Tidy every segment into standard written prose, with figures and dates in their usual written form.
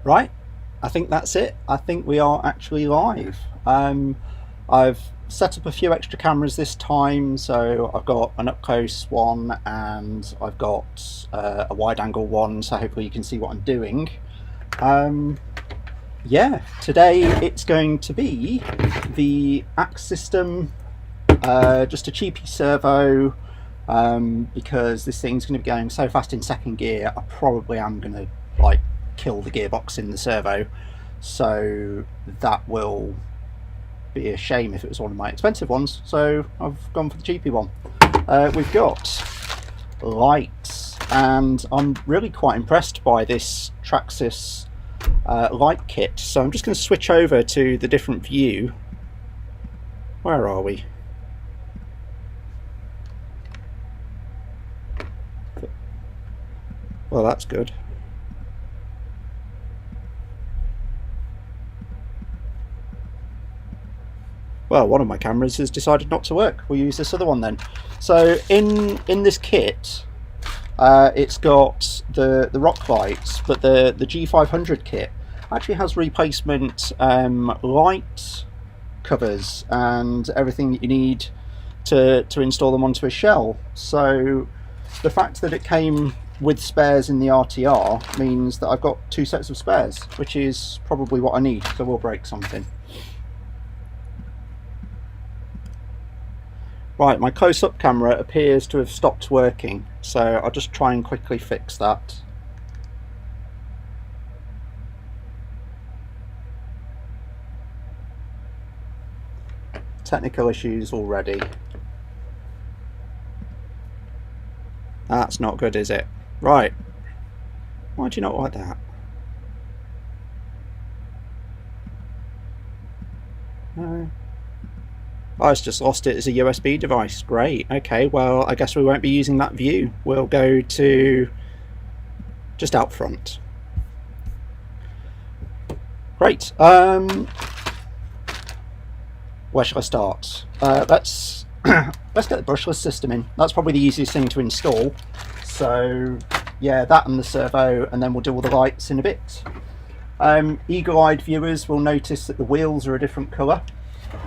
Right, I think that's it. I think we are actually live. I've set up a few extra cameras this time, so I've got an up close one and I've got a wide angle one, so hopefully you can see what I'm doing. Yeah, today it's going to be the AXE system, just a cheapy servo, because this thing's going to be going so fast in second gear, I probably am going to like kill the gearbox in the servo, so that will be a shame if it was one of my expensive ones, so I've gone for the cheapy one. We've got lights, and I'm really quite impressed by this Traxxas light kit, so I'm just going to switch over to the different view. Where are we? Well, that's good. Well, one of my cameras has decided not to work. We'll use this other one then. So in this kit, it's got the rock lights, but the G500 kit actually has replacement light covers and everything that you need to install them onto a shell. So the fact that it came with spares in the RTR means that I've got two sets of spares, which is probably what I need, so we'll break something. Right, my close-up camera appears to have stopped working, so I'll just try and quickly fix that. Technical issues already. That's not good, is it? Right. Why do you not like that? No. Oh, it's just lost it as a USB device. Great. Okay, well, I guess we won't be using that view. We'll go to just out front. Great. Where shall I start? Let's get the brushless system in. That's probably the easiest thing to install. So yeah, that and the servo, and then we'll do all the lights in a bit. Eagle-eyed viewers will notice that the wheels are a different colour.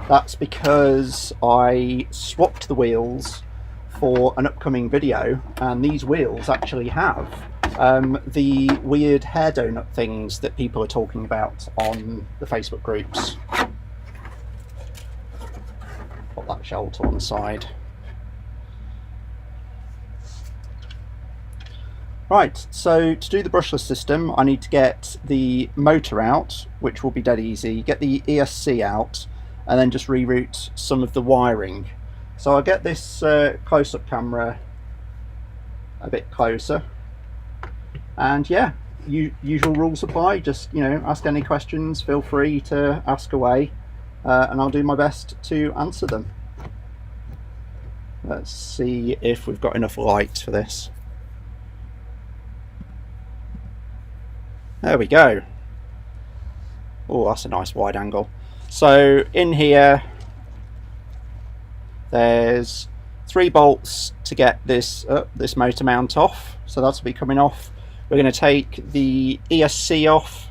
That's because I swapped the wheels for an upcoming video, and these wheels actually have the weird hair donut things that people are talking about on the Facebook groups. Put that shelter on the side. Right, so to do the brushless system, I need to get the motor out, which will be dead easy, get the ESC out, and then just reroute some of the wiring. So I'll get this close-up camera a bit closer, and yeah, usual rules apply. Just, you know, ask any questions, feel free to ask away, and I'll do my best to answer them. Let's see if we've got enough light for this. There we go. Oh, that's a nice wide angle. So in here there's 3 bolts to get this this motor mount off, so that'll be coming off. We're going to take the ESC off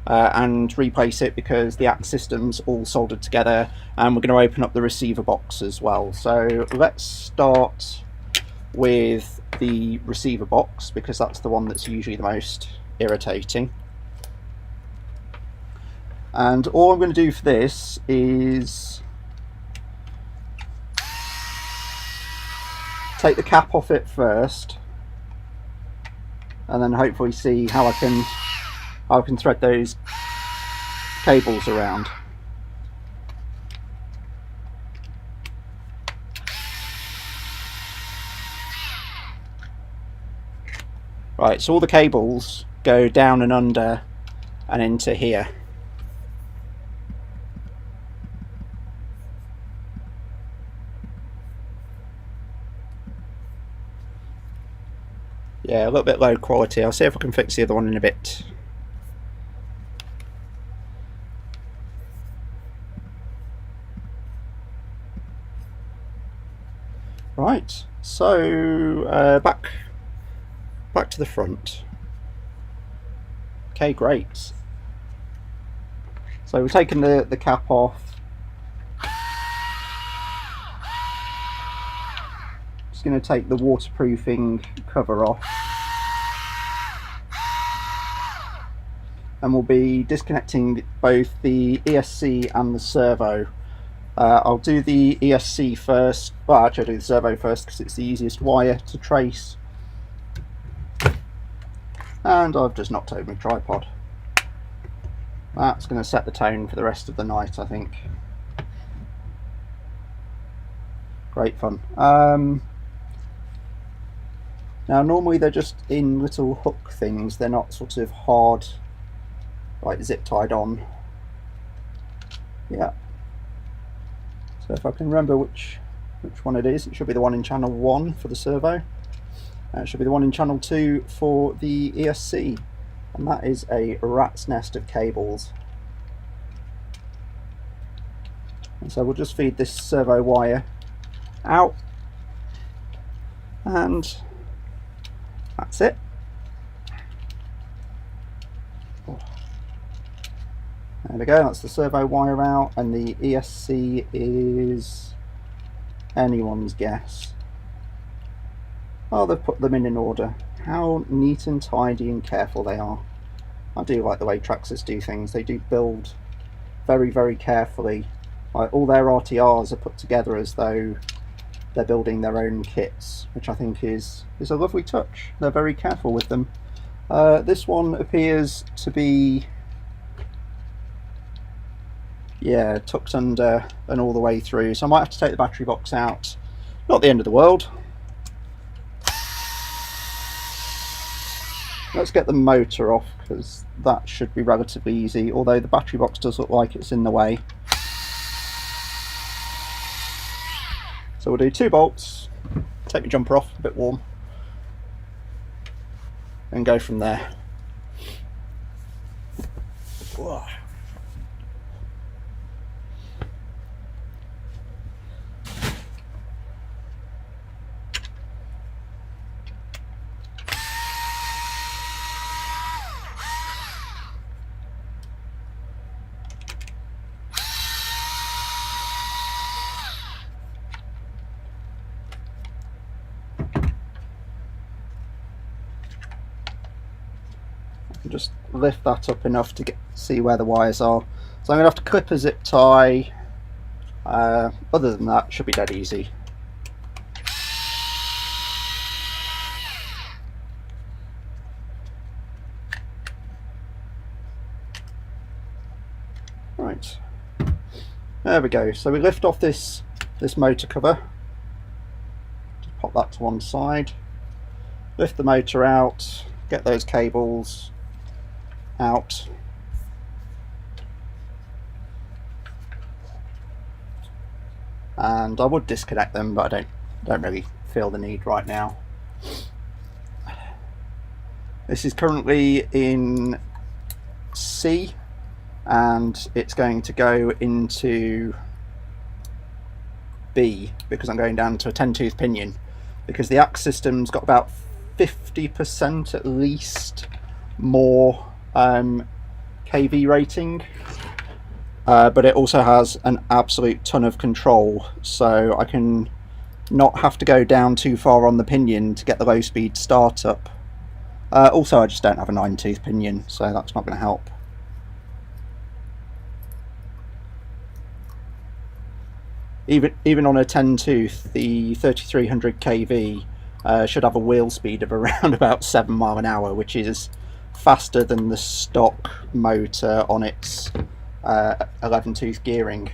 and replace it because the AXE system's all soldered together, and we're going to open up the receiver box as well. So let's start with the receiver box because that's the one that's usually the most irritating. And all I'm going to do for this is take the cap off it first, and then hopefully see how I can thread those cables around. Right, so all the cables go down and under and into here. Yeah, a little bit low quality. I'll see if I can fix the other one in a bit. Right, so back to the front. Okay, great. So we've taken the cap off. Just going to take the waterproofing cover off, and we'll be disconnecting both the ESC and the servo. I'll do the ESC first, well actually I'll do the servo first because it's the easiest wire to trace. And I've just knocked over my tripod. That's going to set the tone for the rest of the night, I think. Great fun. Now normally they're just in little hook things, they're not sort of hard, like zip tied on. Yeah. So if I can remember which one it is, it should be the one in channel 1 for the servo. It should be the one in channel 2 for the ESC. And that is a rat's nest of cables. And so we'll just feed this servo wire out. And that's it. There we go, that's the servo wire out, and the ESC is anyone's guess. Oh, they've put them in order. How neat and tidy and careful they are. I do like the way Traxxas do things. They do build very, very carefully. Like, all their RTRs are put together as though they're building their own kits, which I think is a lovely touch. They're very careful with them. This one appears to be, yeah, tucked under and all the way through, so I might have to take the battery box out. Not the end of the world. Let's get the motor off, because that should be relatively easy, although the battery box does look like it's in the way. So we'll do 2 bolts, take the jumper off, a bit warm, and go from there. Whoa. Just lift that up enough to see where the wires are. So I'm going to have to clip a zip tie. Other than that, should be dead easy. Right, there we go. So we lift off this motor cover. Just pop that to one side. Lift the motor out. Get those cables out. And I would disconnect them, but I don't really feel the need right now. This is currently in C, and it's going to go into B because I'm going down to a 10-tooth pinion, because the AXE system's got about 50% at least more kV rating, but it also has an absolute ton of control, so I can not have to go down too far on the pinion to get the low speed startup. Also I just don't have a 9-tooth pinion, so that's not going to help. Even on a 10-tooth, the 3300 kV should have a wheel speed of around about 7 miles an hour, which is faster than the stock motor on its 11-tooth gearing.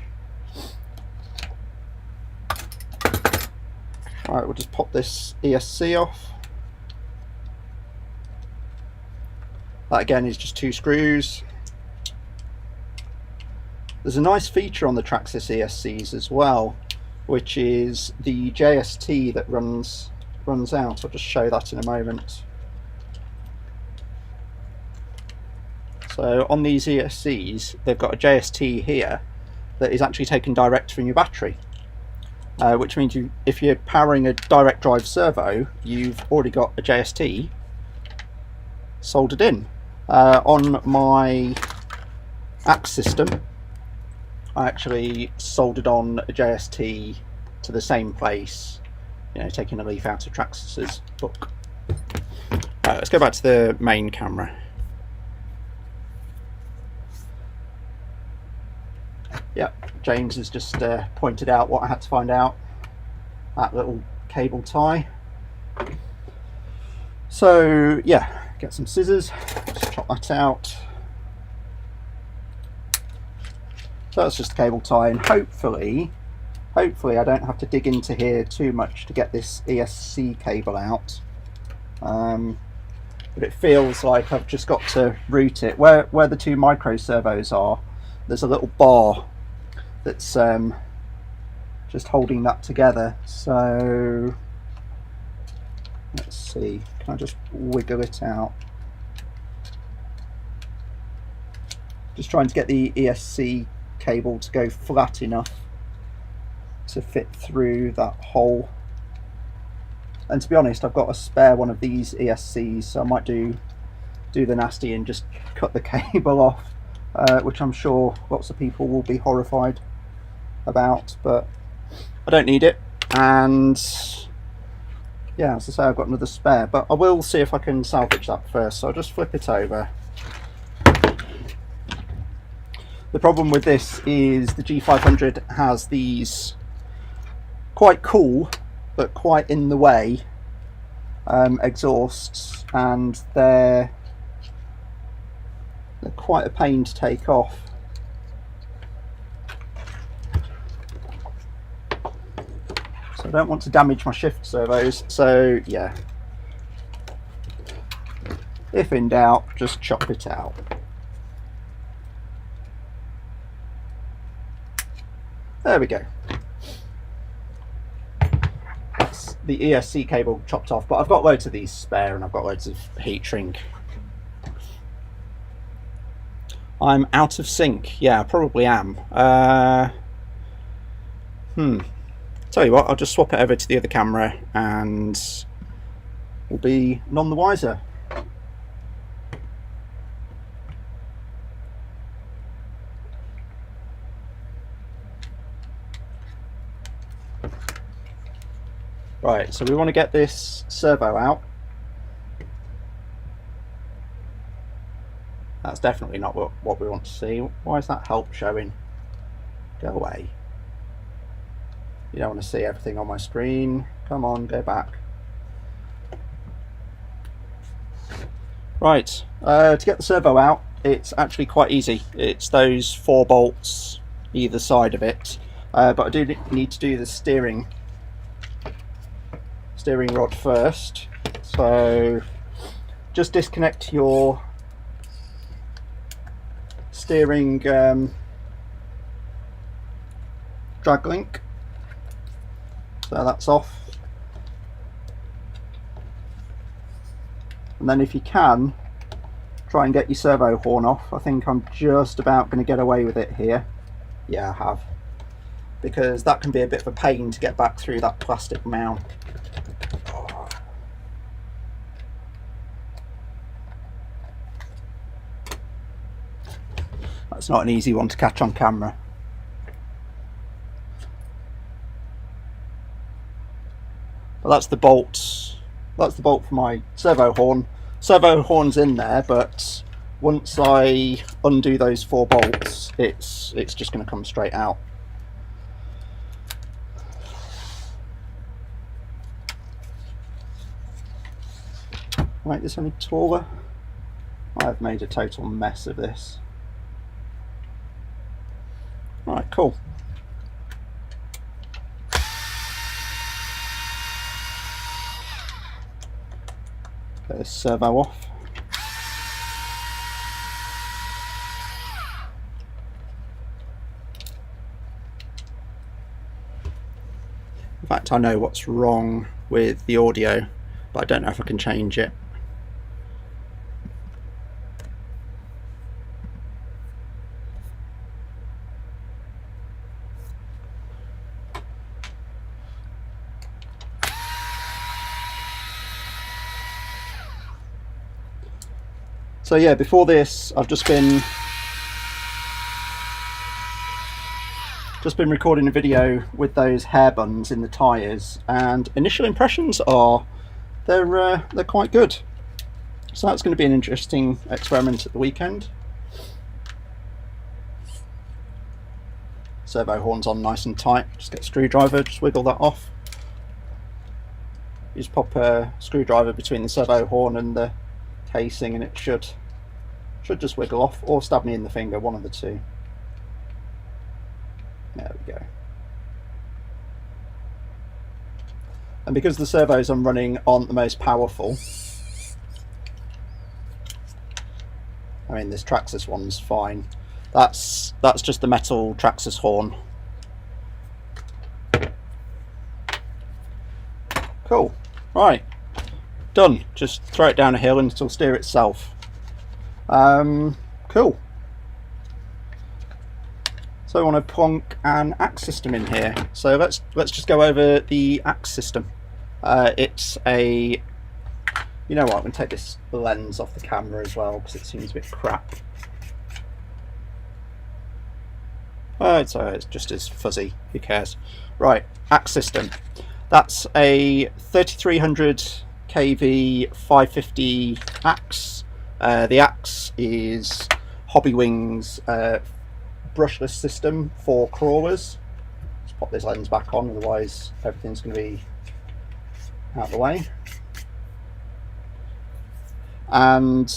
Right, we'll just pop this ESC off. That again is just 2 screws. There's a nice feature on the Traxxas ESCs as well, which is the JST that runs out. I'll just show that in a moment. So on these ESCs, they've got a JST here that is actually taken direct from your battery, which means if you're powering a direct drive servo, you've already got a JST soldered in. On my AXE system, I actually soldered on a JST to the same place, you know, taking a leaf out of Traxxas's book. Let's go back to the main camera. Yep, James has just pointed out what I had to find out, that little cable tie. So yeah, get some scissors, just chop that out. So that's just the cable tie, and hopefully I don't have to dig into here too much to get this ESC cable out. But it feels like I've just got to route it. Where the two micro servos are, there's a little bar that's just holding that together. So let's see, can I just wiggle it out? Just trying to get the ESC cable to go flat enough to fit through that hole. And to be honest, I've got a spare one of these ESCs, so I might do the nasty and just cut the cable off, which I'm sure lots of people will be horrified about, but I don't need it. And yeah, as I say, I've got another spare, but I will see if I can salvage that first. So I'll just flip it over. The problem with this is the G500 has these quite cool but quite in the way exhausts, and they're quite a pain to take off. So I don't want to damage my shift servos, so yeah, if in doubt, just chop it out. There we go. That's the ESC cable chopped off, but I've got loads of these spare, and I've got loads of heat shrink. I'm out of sync. Yeah, I probably am. Tell you what, I'll just swap it over to the other camera and we'll be none the wiser. Right, so we want to get this servo out. That's definitely not what we want to see. Why is that help showing? Go away. You don't want to see everything on my screen. Come on, go back. Right, to get the servo out, it's actually quite easy. It's those 4 bolts either side of it, but I do need to do the steering rod first. So just disconnect your steering drag link. So that's off. And then if you can, try and get your servo horn off. I think I'm just about going to get away with it here. Yeah, I have. Because that can be a bit of a pain to get back through that plastic mount. That's not an easy one to catch on camera. But that's the bolt. That's the bolt for my servo horn. Servo horn's in there, but once I undo those 4 bolts, it's just going to come straight out. Make this any taller. I've made a total mess of this. Right, cool. Get this servo off. In fact, I know what's wrong with the audio, but I don't know if I can change it. So yeah, before this I've just been Just been recording a video with those hair buns in the tyres, and initial impressions are they're quite good. So that's going to be an interesting experiment at the weekend. Servo horn's on nice and tight. Just get a screwdriver, just wiggle that off. You just pop a screwdriver between the servo horn and the casing and it should just wiggle off, or stab me in the finger, one of the two. There we go. And because the servos I'm running aren't the most powerful, I mean this Traxxas one's fine. That's just the metal Traxxas horn. Cool. Right. Done. Just throw it down a hill and it'll steer itself. Cool. So I want to plonk an axe system in here. So let's just go over the axe system. It's a, you know what, I'm going to take this lens off the camera as well because it seems a bit crap. It's just as fuzzy, who cares. Right, axe system. That's a 3300 kV 550 axe. The axe is Hobbywing's brushless system for crawlers. Let's pop this lens back on, otherwise everything's going to be out of the way. And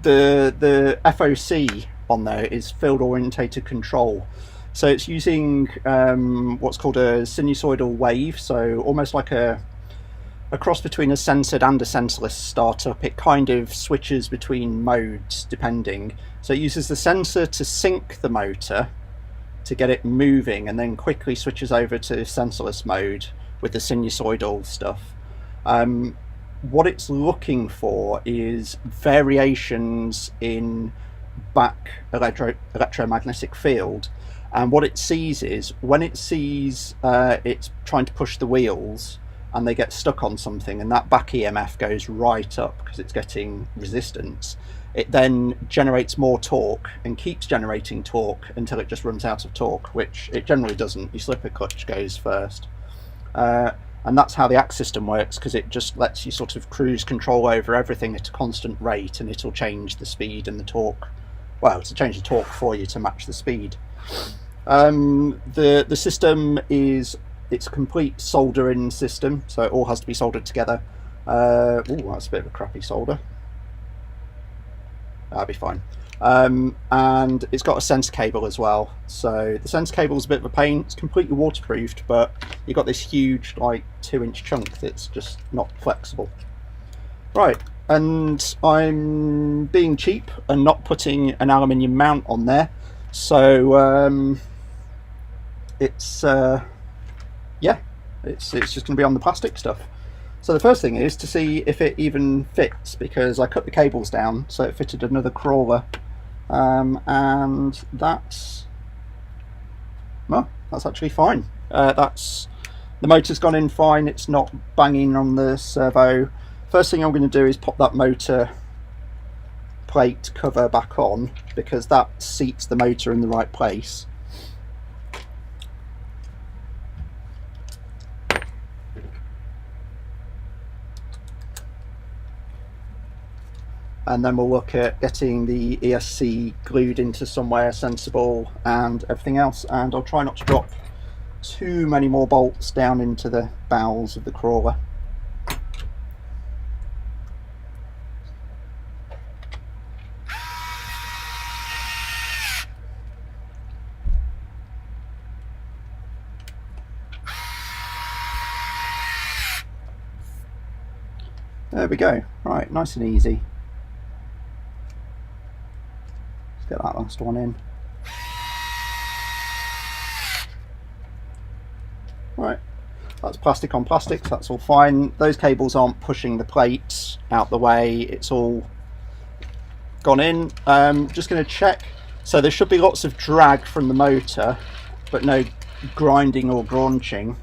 the FOC on there is field orientated control. So it's using what's called a sinusoidal wave, so almost like a cross between a censored and a sensorless startup. It kind of switches between modes depending. So it uses the sensor to sync the motor to get it moving, and then quickly switches over to sensorless mode with the sinusoidal stuff. What it's looking for is variations in back electromagnetic field, and what it sees is when it sees it's trying to push the wheels and they get stuck on something and that back EMF goes right up because it's getting resistance, it then generates more torque and keeps generating torque until it just runs out of torque, which it generally doesn't. Your slipper clutch goes first, and that's how the axe system works, because it just lets you sort of cruise control over everything at a constant rate, and it'll change the speed and the torque. Well, it'll change the torque for you to match the speed. The system is, it's a complete soldering system, so it all has to be soldered together. Ooh, that's a bit of a crappy solder. That'll be fine. And it's got a sensor cable as well. So the sensor cable is a bit of a pain. It's completely waterproofed, but you've got this huge, like 2-inch chunk that's just not flexible. Right, and I'm being cheap and not putting an aluminium mount on there. So it's yeah, it's just going to be on the plastic stuff. So the first thing is to see if it even fits, because I cut the cables down so it fitted another crawler, and that's actually fine. The motor's gone in fine, it's not banging on the servo. First thing I'm going to do is pop that motor plate cover back on, because that seats the motor in the right place. And then we'll look at getting the ESC glued into somewhere sensible and everything else. And I'll try not to drop too many more bolts down into the bowels of the crawler. There we go. Right, nice and easy. Get that last one in. Right, that's plastic on plastic, so that's all fine. Those cables aren't pushing the plates out the way, it's all gone in. Just going to check. So there should be lots of drag from the motor, but no grinding or graunching.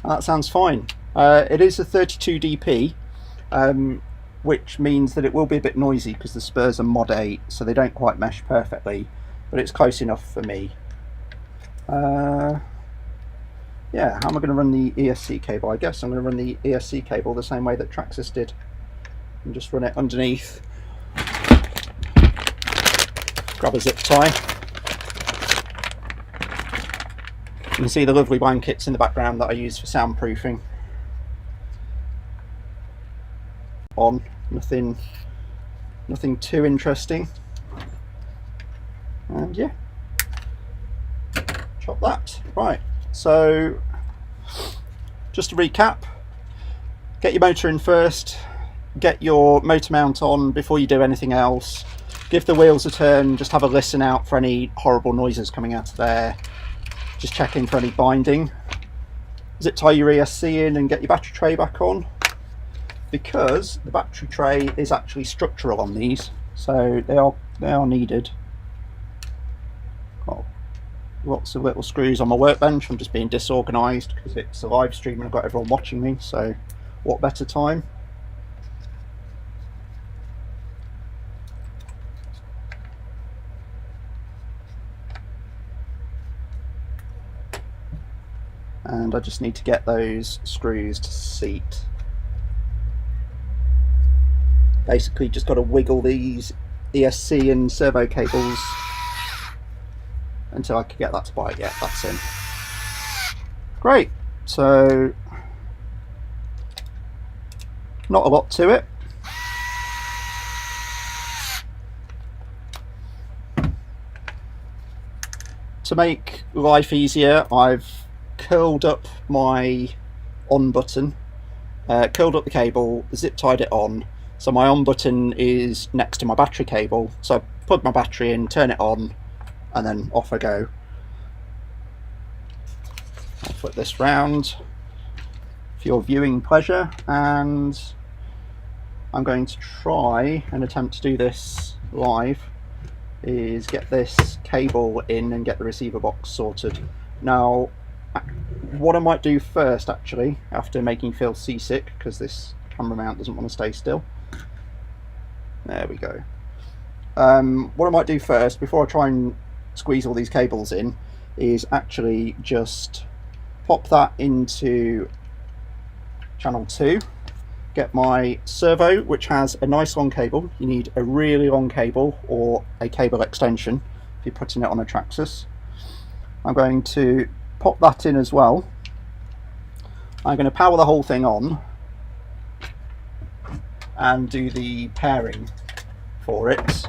That sounds fine. It is a 32 dp, which means that it will be a bit noisy because the spurs are Mod 8, so they don't quite mesh perfectly. but it's close enough for me. Yeah, how am I going to run the ESC cable? I guess I'm going to run the ESC cable the same way that Traxxas did, and just run it underneath. Grab a zip tie. You can see the lovely blankets in the background that I use for soundproofing. On, nothing too interesting. And yeah, chop that. Right, so just to recap, get your motor in first, get your motor mount on before you do anything else, give the wheels a turn, just have a listen out for any horrible noises coming out of there, just checking for any binding, zip tie your ESC in and get your battery tray back on, because the battery tray is actually structural on these, so they are needed. Got lots of little screws on my workbench. I'm just being disorganised because it's a live stream and I've got everyone watching me, so what better time? And I just need to get those screws to seat. Basically just got to wiggle these ESC and servo cables until I can get that to bite. Yeah, that's in. Great, so not a lot to it. To make life easier, I've curled up my on button, curled up the cable, zip tied it on, so my on button is next to my battery cable, so I plug my battery in, turn it on, and then off I go. I'll flip this round for your viewing pleasure, and I'm going to try and attempt to do this live, is get this cable in and get the receiver box sorted. Now, what I might do first, actually, after making Phil seasick, because this camera mount doesn't want to stay still. There we go. What I might do first, before I try and squeeze all these cables in, is actually just pop that into channel 2, get my servo, which has a nice long cable. You need a really long cable or a cable extension if you're putting it on a Traxxas. I'm going to pop that in as well. I'm going to power the whole thing on and do the pairing for it.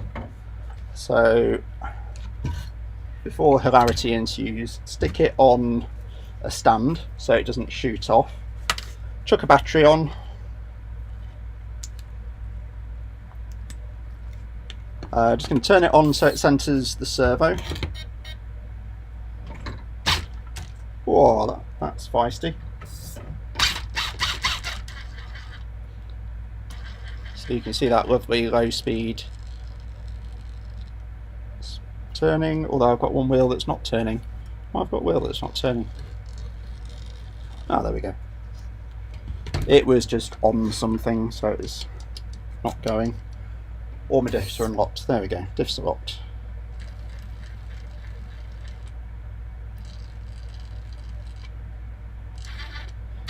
So before hilarity ensues, stick it on a stand so it doesn't shoot off, chuck a battery on, just going to turn it on so it centres the servo. Whoa, that's feisty. So you can see that lovely low speed it's turning, although I've got one wheel that's not turning. Oh, I've got a wheel that's not turning. Oh, there we go. It was just on something, so it's not going. All my diffs are unlocked. There we go, diffs are locked.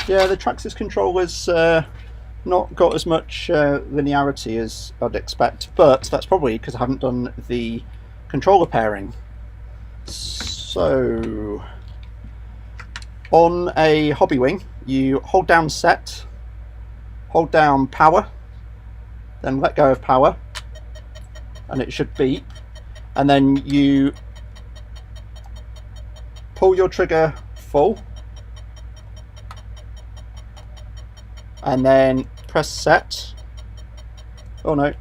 Yeah, the Traxxas controller's not got as much linearity as I'd expect, but that's probably because I haven't done the controller pairing. So, on a Hobbywing, you hold down set, hold down power, then let go of power, and it should beep, and then you pull your trigger full, and then press set. Oh no,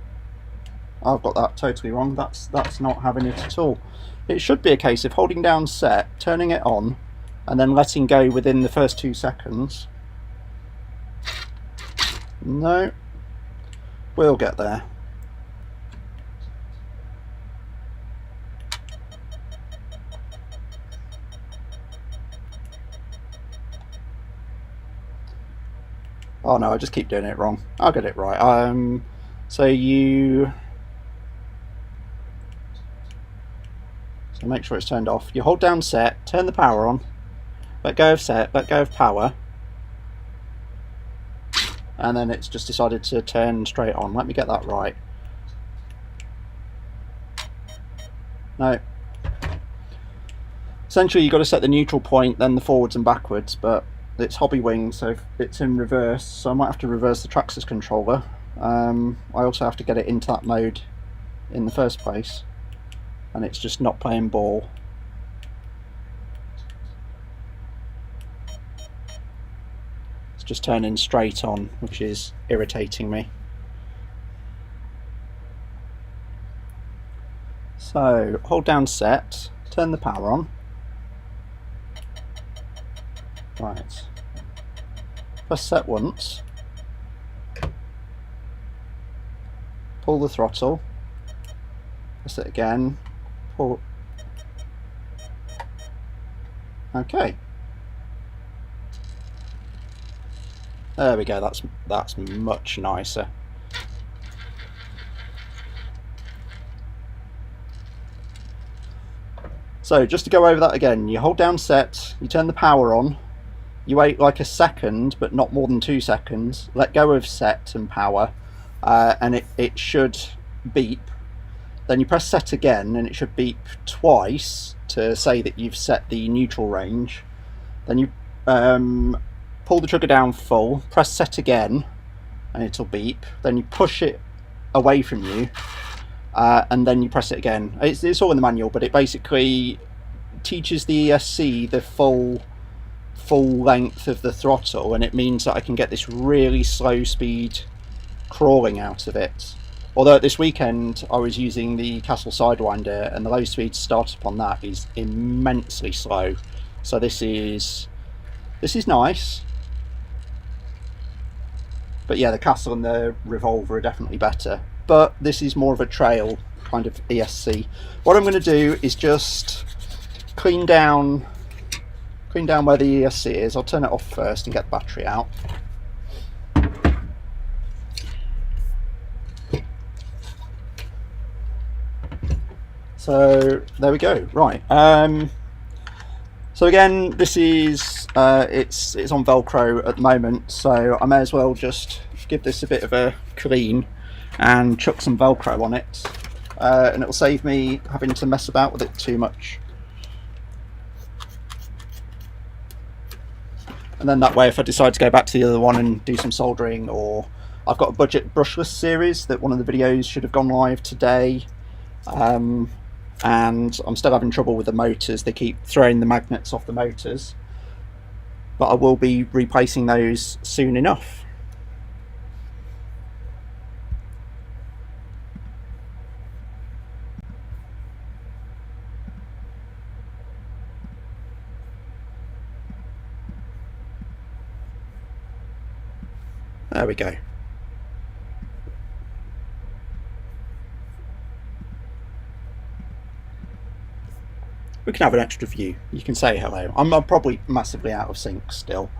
I've got that totally wrong. That's not having it at all. It should be a case of holding down set, turning it on, and then letting go within the first 2 seconds. No, we'll get there. Oh no, I just keep doing it wrong. I'll get it right. So you So make sure it's turned off. You hold down set, turn the power on, let go of set, let go of power, and then it's just decided to turn straight on. Let me get that right. No. Essentially you've got to set the neutral point, then the forwards and backwards, but it's Hobbywing, so it's in reverse, so I might have to reverse the Traxxas controller. I also have to get it into that mode in the first place, and it's just not playing ball. It's just turning straight on, which is irritating me. So hold down set, turn the power on. Right, press set once, pull the throttle, press it again, pull. Okay, there we go. That's much nicer. So just to go over that again, you hold down set, you turn the power on, you wait like a second, but not more than 2 seconds, let go of set and power, and it should beep. Then you press set again, and it should beep twice to say that you've set the neutral range. Then you pull the trigger down full, press set again, and it'll beep. Then you push it away from you, and then you press it again. It's all in the manual, but it basically teaches the ESC the full length of the throttle, and it means that I can get this really slow speed crawling out of it. Although this weekend I was using the Castle Sidewinder, and the low speed startup on that is immensely slow. So this is nice. But yeah, the Castle and the Revolver are definitely better. But this is more of a trail kind of ESC. What I'm going to do is just clean down where the ESC is. I'll turn it off first and get the battery out. So there we go. Right. So again, this is it's on Velcro at the moment, so I may as well just give this a bit of a clean and chuck some Velcro on it, and it'll save me having to mess about with it too much. And then that way, if I decide to go back to the other one and do some soldering, or I've got a budget brushless series that one of the videos should have gone live today, and I'm still having trouble with the motors. They keep throwing the magnets off the motors, but I will be replacing those soon enough. There we go. We can have an extra view. You can say hello. I'm probably massively out of sync still.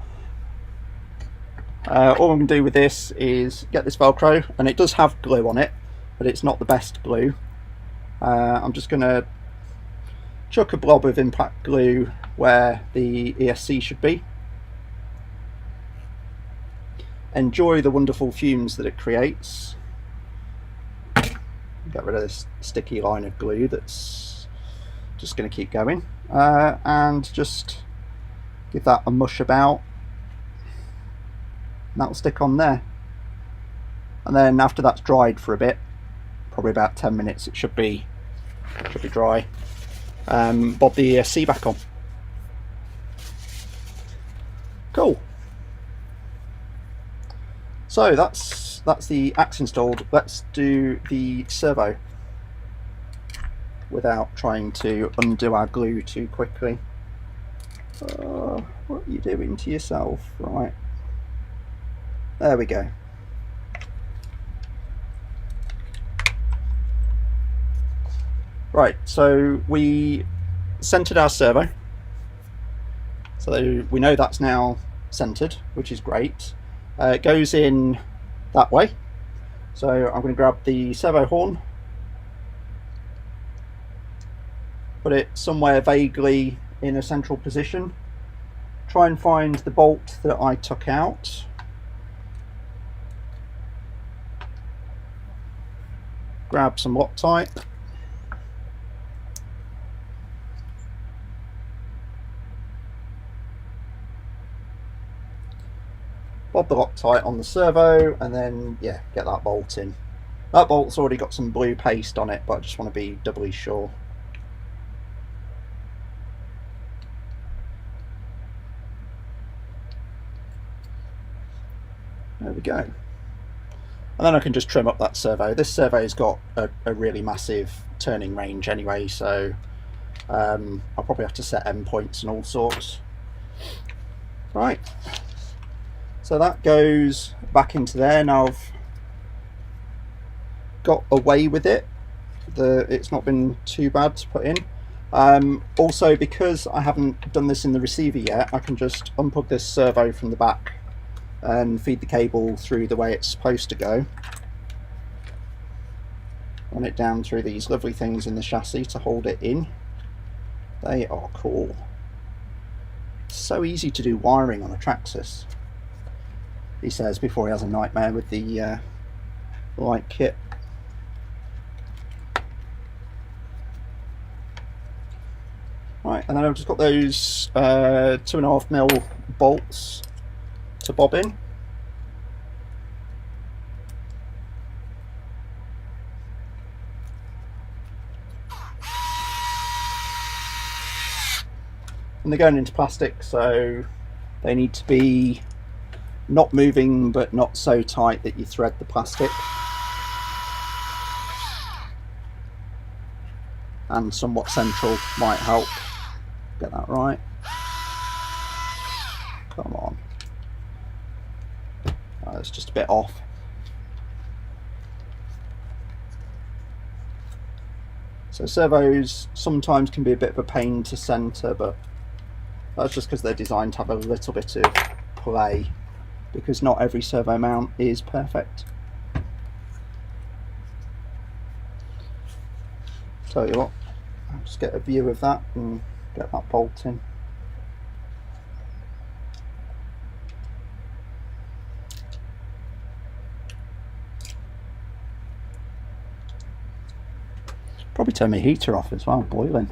All I'm going to do with this is get this Velcro, and it does have glue on it, but it's not the best glue. I'm just going to chuck a blob of impact glue where the ESC should be. Enjoy the wonderful fumes that it creates. Get rid of this sticky line of glue that's just going to keep going, and just give that a mush about, and that'll stick on there. And then after that's dried for a bit, probably about 10 minutes, it should be dry. Bob the ESC back on. Cool. So that's the axe installed. Let's do the servo without trying to undo our glue too quickly. What are you doing to yourself? Right, there we go. Right, so we centered our servo, so we know that's now centered, which is great. It goes in that way, so I'm going to grab the servo horn, put put it somewhere vaguely in a central position, try and find the bolt that I took out, grab some Loctite, bob the Loctite on the servo, and then yeah, get that bolt in. That bolt's already got some blue paste on it, but I just want to be doubly sure. There we go. And then I can just trim up that servo. This servo's got a really massive turning range anyway, so I'll probably have to set endpoints and all sorts. Right, so that goes back into there. Now I've got away with it. It's not been too bad to put in. Also, because I haven't done this in the receiver yet, I can just unplug this servo from the back and feed the cable through the way it's supposed to go. Run it down through these lovely things in the chassis to hold it in. They are cool. It's so easy to do wiring on a Traxxas, he says before he has a nightmare with the light kit. Right, and then I've just got those 2.5mm bolts to bob in. And they're going into plastic, so they need to be not moving but not so tight that you thread the plastic. And somewhat central might help. Get that right. Come on. Oh, it's just a bit off. So servos sometimes can be a bit of a pain to centre, but that's just because they're designed to have a little bit of play, because not every servo mount is perfect. Tell you what, I'll just get a view of that and get that bolt in. Probably turn my heater off as well, boiling.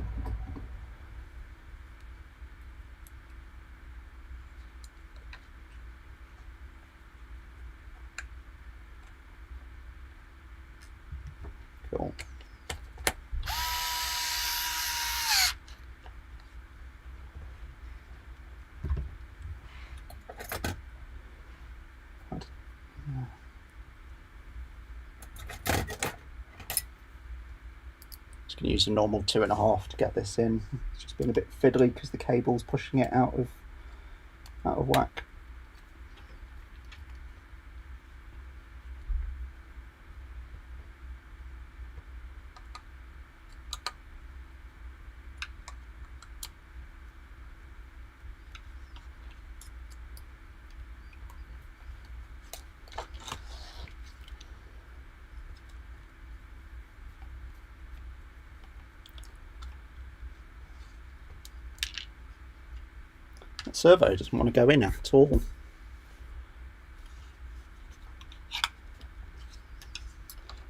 Cool. Just going to use a normal 2.5 to get this in. It's just been a bit fiddly because the cable's pushing it out of whack. That servo doesn't want to go in at all.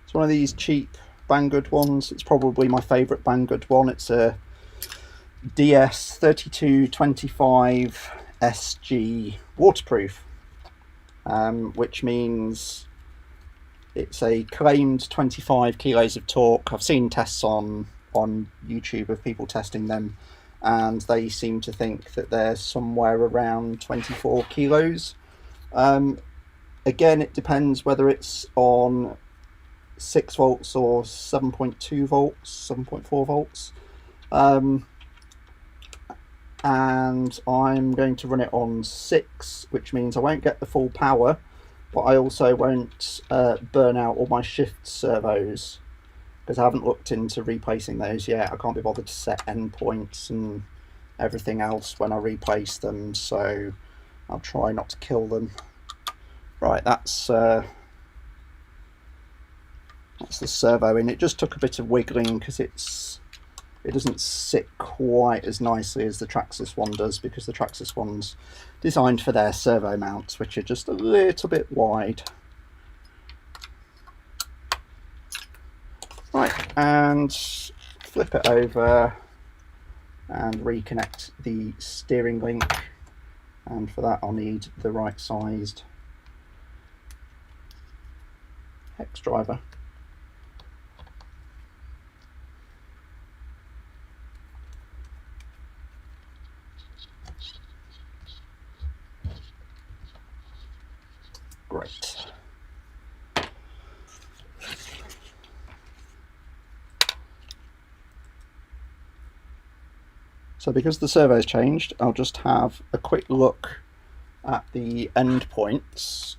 It's one of these cheap Banggood ones. It's probably my favourite Banggood one. It's a DS3225 SG waterproof, which means it's a claimed 25 kilos of torque. I've seen tests on YouTube of people testing them, and they seem to think that they're somewhere around 24 kilos. Again, it depends whether it's on 6 volts or 7.2 volts, 7.4 volts. And I'm going to run it on 6, which means I won't get the full power, but I also won't burn out all my shift servos, because I haven't looked into replacing those yet. I can't be bothered to set endpoints and everything else when I replace them, so I'll try not to kill them. Right, that's the servo in. It just took a bit of wiggling because it's it doesn't sit quite as nicely as the Traxxas one does, because the Traxxas one's designed for their servo mounts, which are just a little bit wide. Right, and flip it over and reconnect the steering link, and for that I'll need the right sized hex driver. Great. So because the servo's changed, I'll just have a quick look at the end points.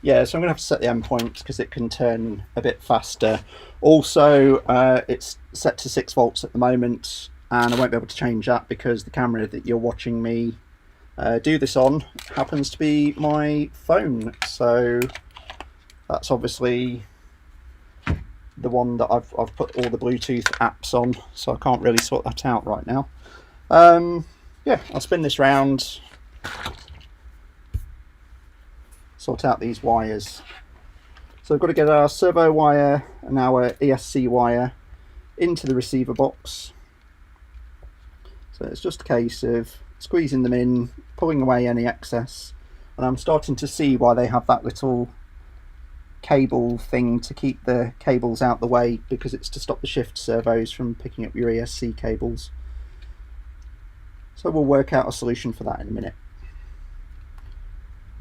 Yeah, so I'm going to have to set the endpoints because it can turn a bit faster. Also, it's set to 6 volts at the moment, and I won't be able to change that because the camera that you're watching me do this on happens to be my phone. So that's obviously the one that I've put all the Bluetooth apps on, so I can't really sort that out right now. Yeah, I'll spin this round, sort out these wires. So I've got to get our servo wire and our ESC wire into the receiver box. So it's just a case of squeezing them in, pulling away any excess, and I'm starting to see why they have that little cable thing to keep the cables out the way, because it's to stop the shift servos from picking up your ESC cables. So we'll work out a solution for that in a minute.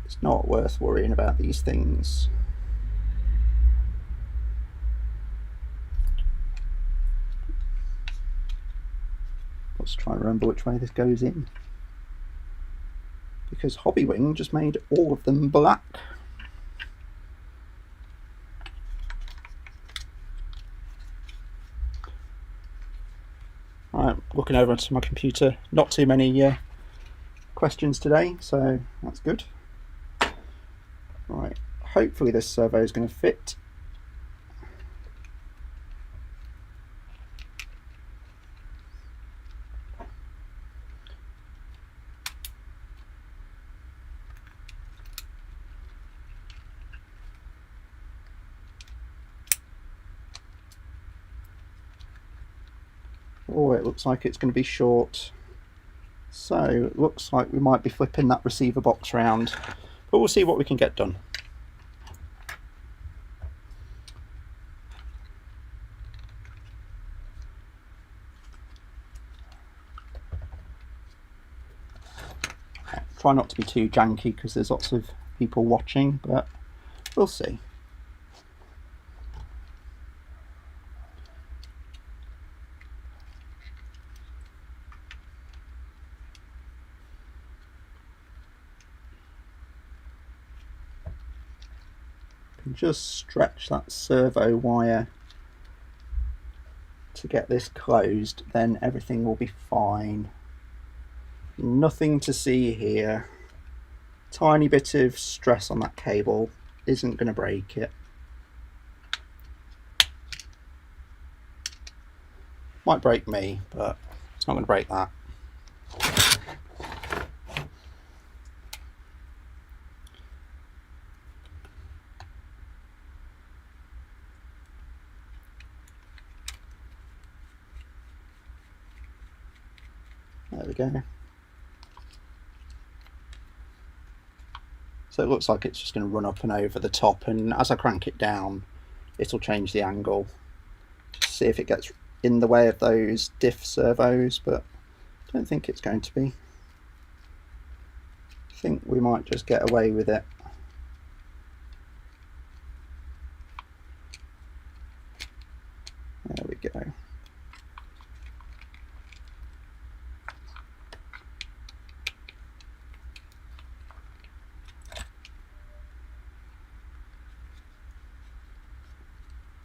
It's not worth worrying about these things. Let's try and remember which way this goes in, because Hobbywing just made all of them black. Right, looking over to my computer, not too many questions today, so that's good. Right, hopefully this servo is going to fit. Oh, it looks like it's going to be short. So it looks like we might be flipping that receiver box around, but we'll see what we can get done. Try not to be too janky because there's lots of people watching, but we'll see. Just stretch that servo wire to get this closed, then everything will be fine. Nothing to see here. Tiny bit of stress on that cable isn't going to break it. Might break me, but it's not going to break that. There we go. So it looks like it's just going to run up and over the top, and as I crank it down it'll change the angle. Just see if it gets in the way of those diff servos, but I don't think it's going to be. I think we might just get away with it. There we go.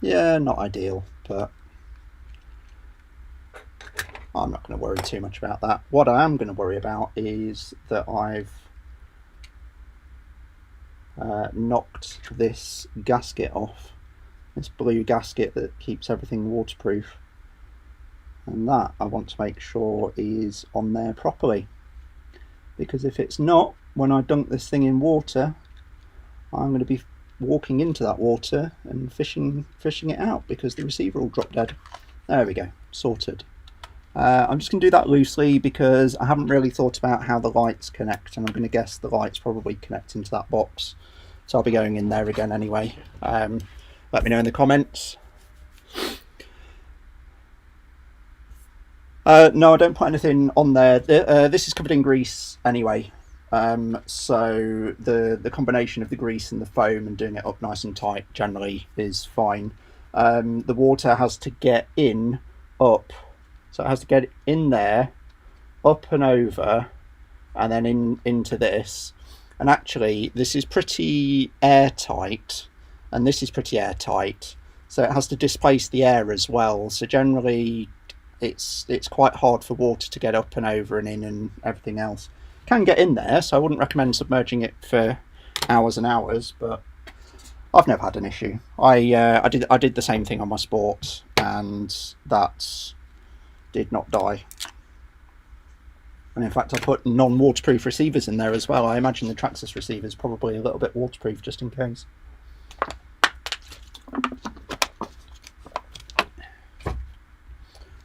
Yeah, not ideal, but I'm not going to worry too much about that. What I am going to worry about is that I've knocked this gasket off, this blue gasket that keeps everything waterproof, and that I want to make sure is on there properly, because if it's not, when I dunk this thing in water, I'm going to be walking into that water and fishing it out because the receiver will drop dead. There we go, sorted. I'm just going to do that loosely because I haven't really thought about how the lights connect, and I'm going to guess the lights probably connect into that box, so I'll be going in there again anyway. Let me know in the comments. No, I don't put anything on there. This is covered in grease anyway, so the combination of the grease and the foam and doing it up nice and tight generally is fine. The water has to get in, up, so it has to get in there, up and over, and then into this. And actually this is pretty airtight, and this is pretty airtight, so it has to displace the air as well, so generally it's quite hard for water to get up and over and in and everything else. It can get in there, so I wouldn't recommend submerging it for hours and hours, but I've never had an issue. I did the same thing on my Sport, and that did not die. And in fact I put non-waterproof receivers in there as well. I imagine the Traxxas receiver is probably a little bit waterproof just in case.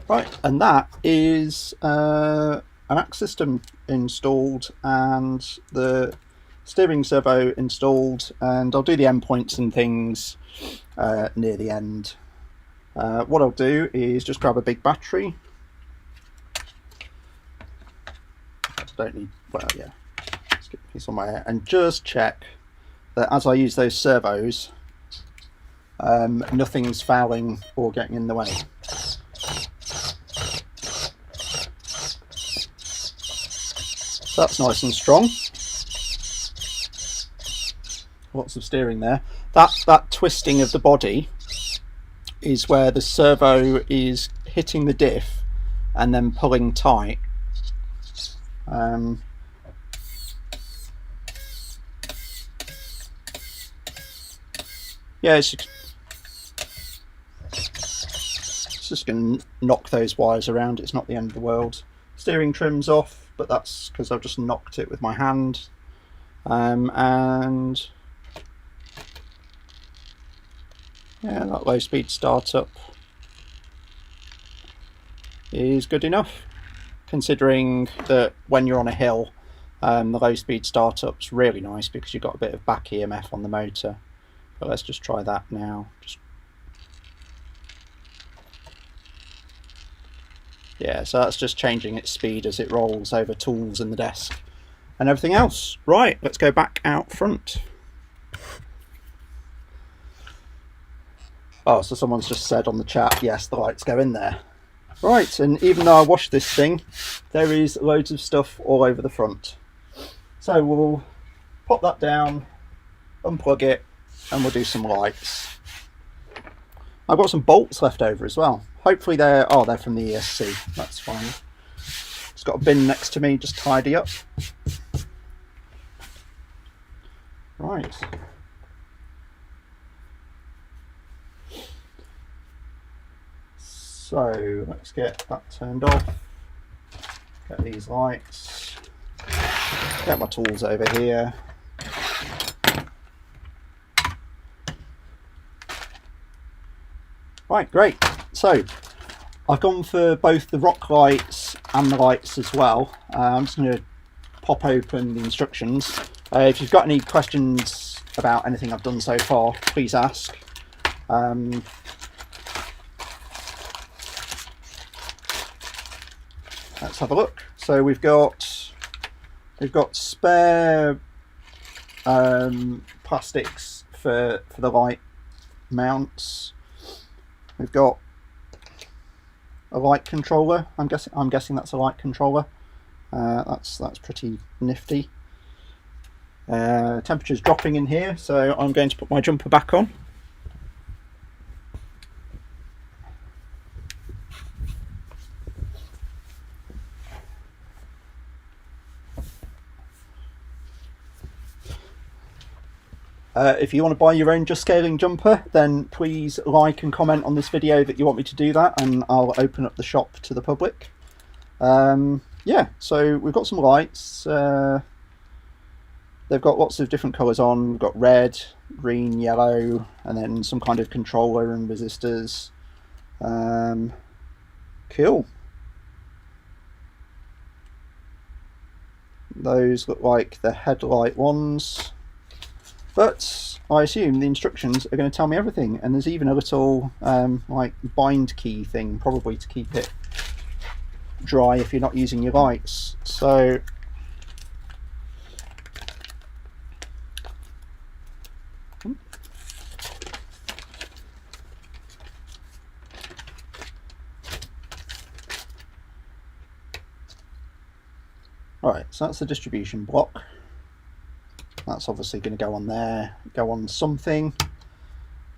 Right, and that is an AXE system installed and the steering servo installed, and I'll do the endpoints and things near the end. What I'll do is just grab a big battery. Don't need, well, yeah, let's get a piece on my hair and just check that as I use those servos, nothing's fouling or getting in the way. So that's nice and strong. Lots of steering there. That twisting of the body is where the servo is hitting the diff and then pulling tight. Yeah, it's just going to knock those wires around. It's not the end of the world. Steering trim's off, but that's because I've just knocked it with my hand. And yeah, that low speed startup is good enough, considering that when you're on a hill, the low speed startup's really nice because you've got a bit of back EMF on the motor. But let's just try that now. Yeah, so that's just changing its speed as it rolls over tools and the desk and everything else. Right, let's go back out front. Oh, so someone's just said on the chat, yes, the lights go in there. Right, and even though I washed this thing, there is loads of stuff all over the front. So we'll pop that down, unplug it, and we'll do some lights. I've got some bolts left over as well. Hopefully they're from the ESC, that's fine. Just got a bin next to me, just tidy up. Right. So let's get that turned off, get these lights, get my tools over here. Right, great. So I've gone for both the rock lights and the lights as well. I'm just going to pop open the instructions. If you've got any questions about anything I've done so far, please ask. Let's have a look. So we've got spare plastics for the light mounts. We've got a light controller. I'm guessing that's a light controller. That's pretty nifty. Temperature's dropping in here, so I'm going to put my jumper back on. If you want to buy your own just scaling jumper, then please like and comment on this video that you want me to do that, and I'll open up the shop to the public. Yeah, so we've got some lights. They've got lots of different colours on. We've got red, green, yellow, and then some kind of controller and resistors. Cool. Those look like the headlight ones, but I assume the instructions are going to tell me everything, and there's even a little like bind key thing, probably to keep it dry if you're not using your lights. So right, so that's the distribution block. That's obviously going to go on there, go on something.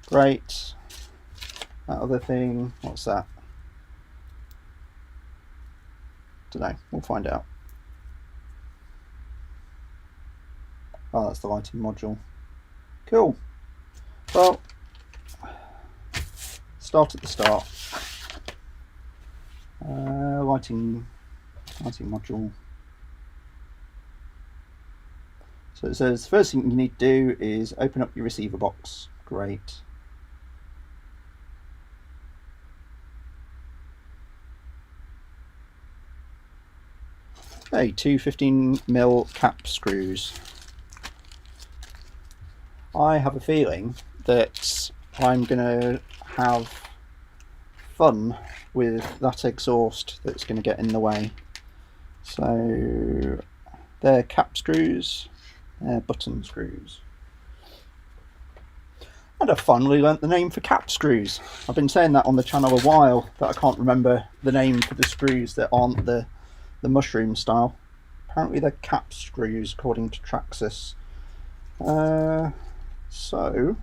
Great. That other thing, what's that? Don't know, we'll find out. Oh, that's the lighting module. Cool. Well, start at the start. Lighting module. So it says the first thing you need to do is open up your receiver box. Great. Hey, two 15mm cap screws. I have a feeling that I'm going to have fun with that exhaust that's going to get in the way. So they're cap screws. Button screws. And I finally learnt the name for cap screws. I've been saying that on the channel a while, that I can't remember the name for the screws that aren't the mushroom style. Apparently they're cap screws according to Traxxas. So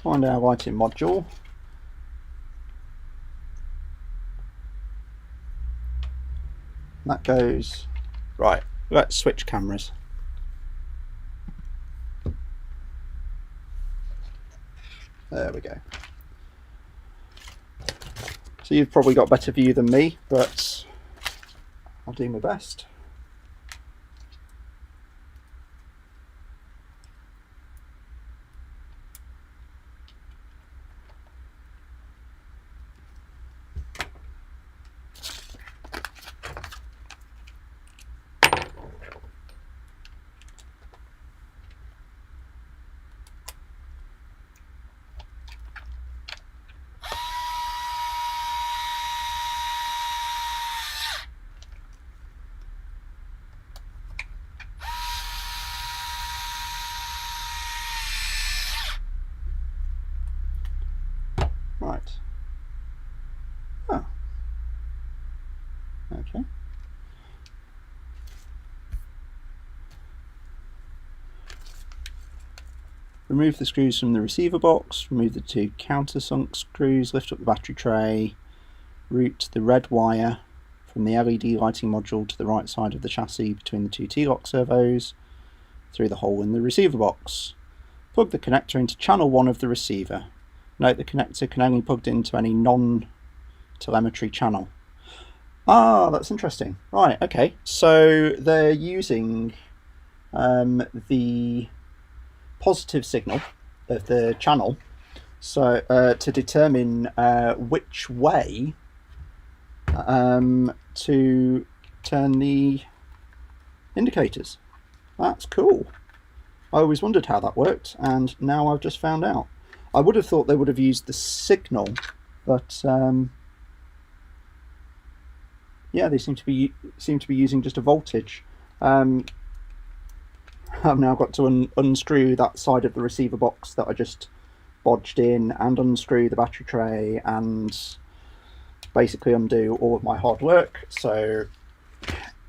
find our lighting module. That goes right. Let's switch cameras. There we go. So you've probably got a better view than me, but I'll do my best. Right. Oh. Okay. Remove the screws from the receiver box, remove the two countersunk screws, lift up the battery tray, route the red wire from the LED lighting module to the right side of the chassis between the two T-lock servos through the hole in the receiver box. Plug the connector into channel 1 of the receiver. Note the connector can only be plugged into any non-telemetry channel. Ah, that's interesting. Right, okay. So they're using the positive signal of the channel so to determine which way to turn the indicators. That's cool. I always wondered how that worked, and now I've just found out. I would have thought they would have used the signal, but yeah, they seem to be using just a voltage. I've now got to unscrew that side of the receiver box that I just bodged in, and unscrew the battery tray, and basically undo all of my hard work. So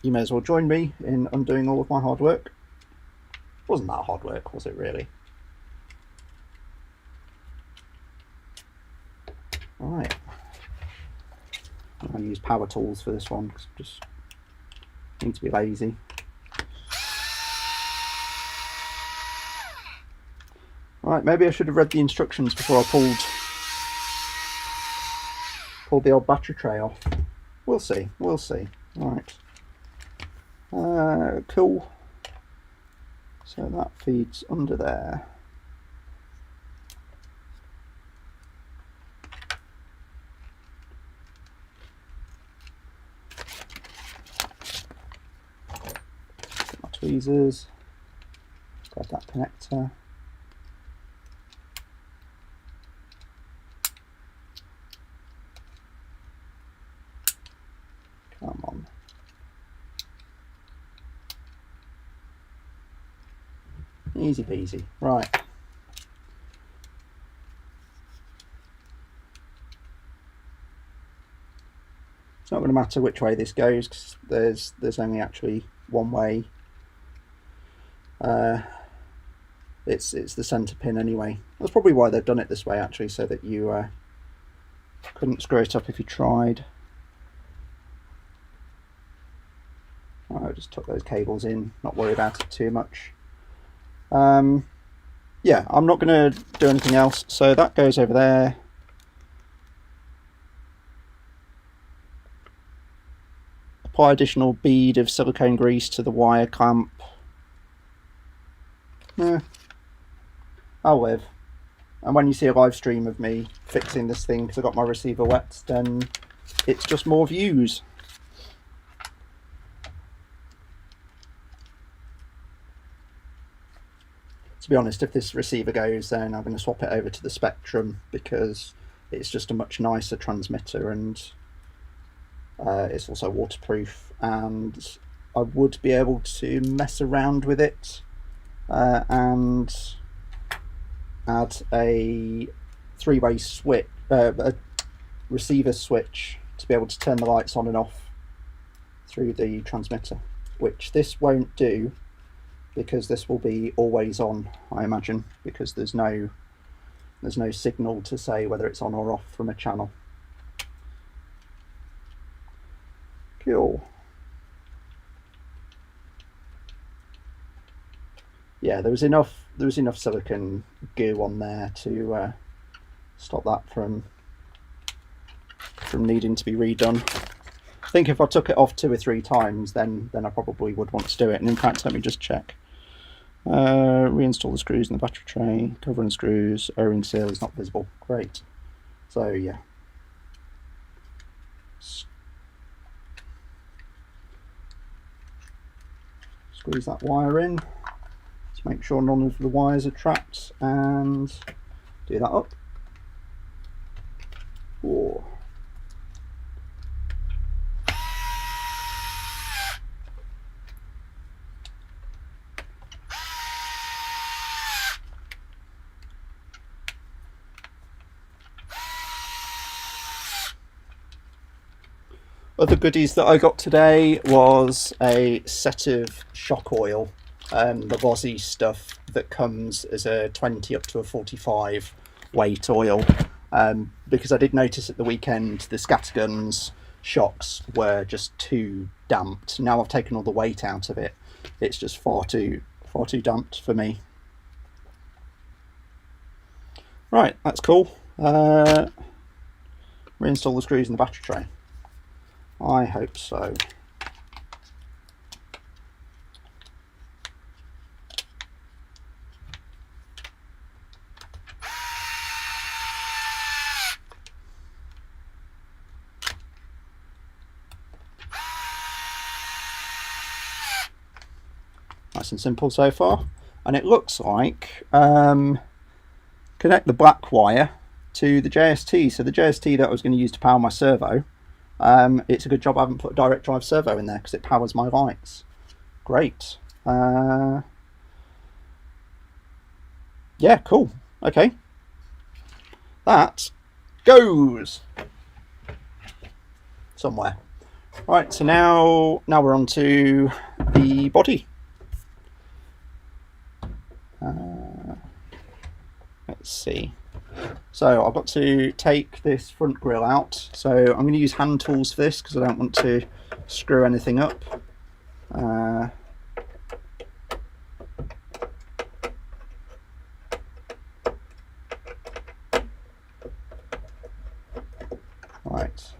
you may as well join me in undoing all of my hard work. Wasn't that hard work, was it really? Right. use power tools for this one, because I just need to be lazy. Right, maybe I should have read the instructions before I pulled the old battery tray off. We'll see, we'll see. Right. Cool. So that feeds under there. Get my tweezers. Grab that connector. Come on. Easy peasy. Right. It's not going to matter which way this goes, because there's only actually one way. It's the centre pin anyway. That's probably why they've done it this way, actually, so that you couldn't screw it up if you tried. I just tuck those cables in, not worry about it too much. Yeah, I'm not going to do anything else, so that goes over there. Apply additional bead of silicone grease to the wire clamp. I'll live. And when you see a live stream of me fixing this thing because I got my receiver wet, then it's just more views. To be honest, if this receiver goes, then I'm going to swap it over to the Spectrum, because it's just a much nicer transmitter, and it's also waterproof, and I would be able to mess around with it and add a three-way switch, a receiver switch, to be able to turn the lights on and off through the transmitter, which this won't do, because this will be always on, I imagine, because there's no signal to say whether it's on or off from a channel. Cool. Yeah, there was enough silicone goo on there to stop that from needing to be redone. I think if I took it off 2 or 3 times, then I probably would want to do it. And in fact, let me just check. Reinstall the screws in the battery tray, cover and screws, O-ring seal is not visible. Great. So yeah. Squeeze that wire in to make sure none of the wires are trapped, and do that up. Whoa. Other goodies that I got today was a set of shock oil, the Aussie stuff that comes as a 20 up to a 45 weight oil, because I did notice at the weekend the scattergun's shocks were just too damped. Now I've taken all the weight out of it, it's just far too damped for me. Right, that's cool. Reinstall the screws in the battery tray. I hope so. Nice and simple so far. And it looks like connect the black wire to the JST. So the JST that I was going to use to power my servo, it's a good job I haven't put a direct drive servo in there, because it powers my lights. Great. Yeah, cool. Okay. That goes somewhere. Right, so now we're on to the body. Let's see. So I've got to take this front grille out. So I'm going to use hand tools for this because I don't want to screw anything up. Right.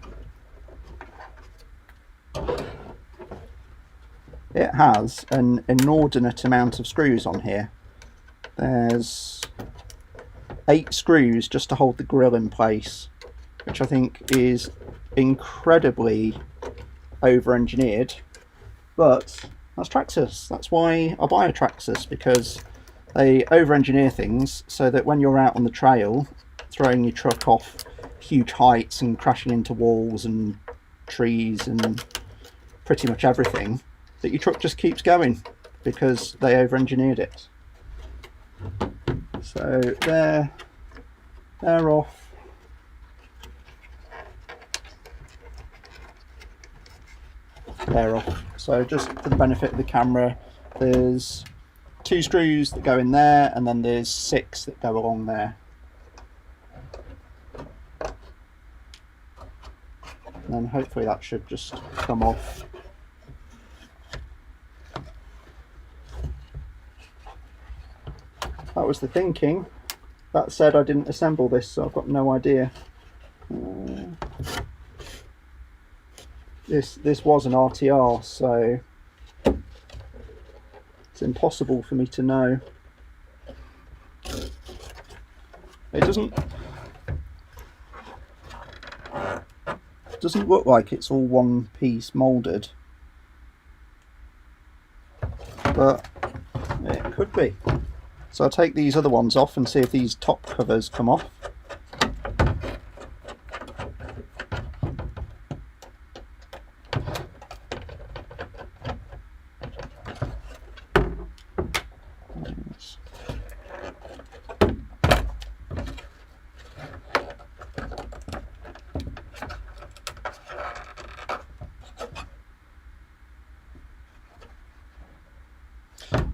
It has an inordinate amount of screws on here. There's 8 screws just to hold the grille in place, which I think is incredibly over-engineered, but that's Traxxas. That's why I buy a Traxxas, because they over-engineer things so that when you're out on the trail throwing your truck off huge heights and crashing into walls and trees and pretty much everything, that your truck just keeps going because they over-engineered it. So they're off. They're off. So just for the benefit of the camera, there's 2 screws that go in there, and then there's 6 that go along there. And then hopefully that should just come off. That was the thinking. That said, I didn't assemble this, so I've got no idea. This was an RTR, so it's impossible for me to know. It doesn't look like it's all one piece moulded, but it could be. So I'll take these other ones off and see if these top covers come off.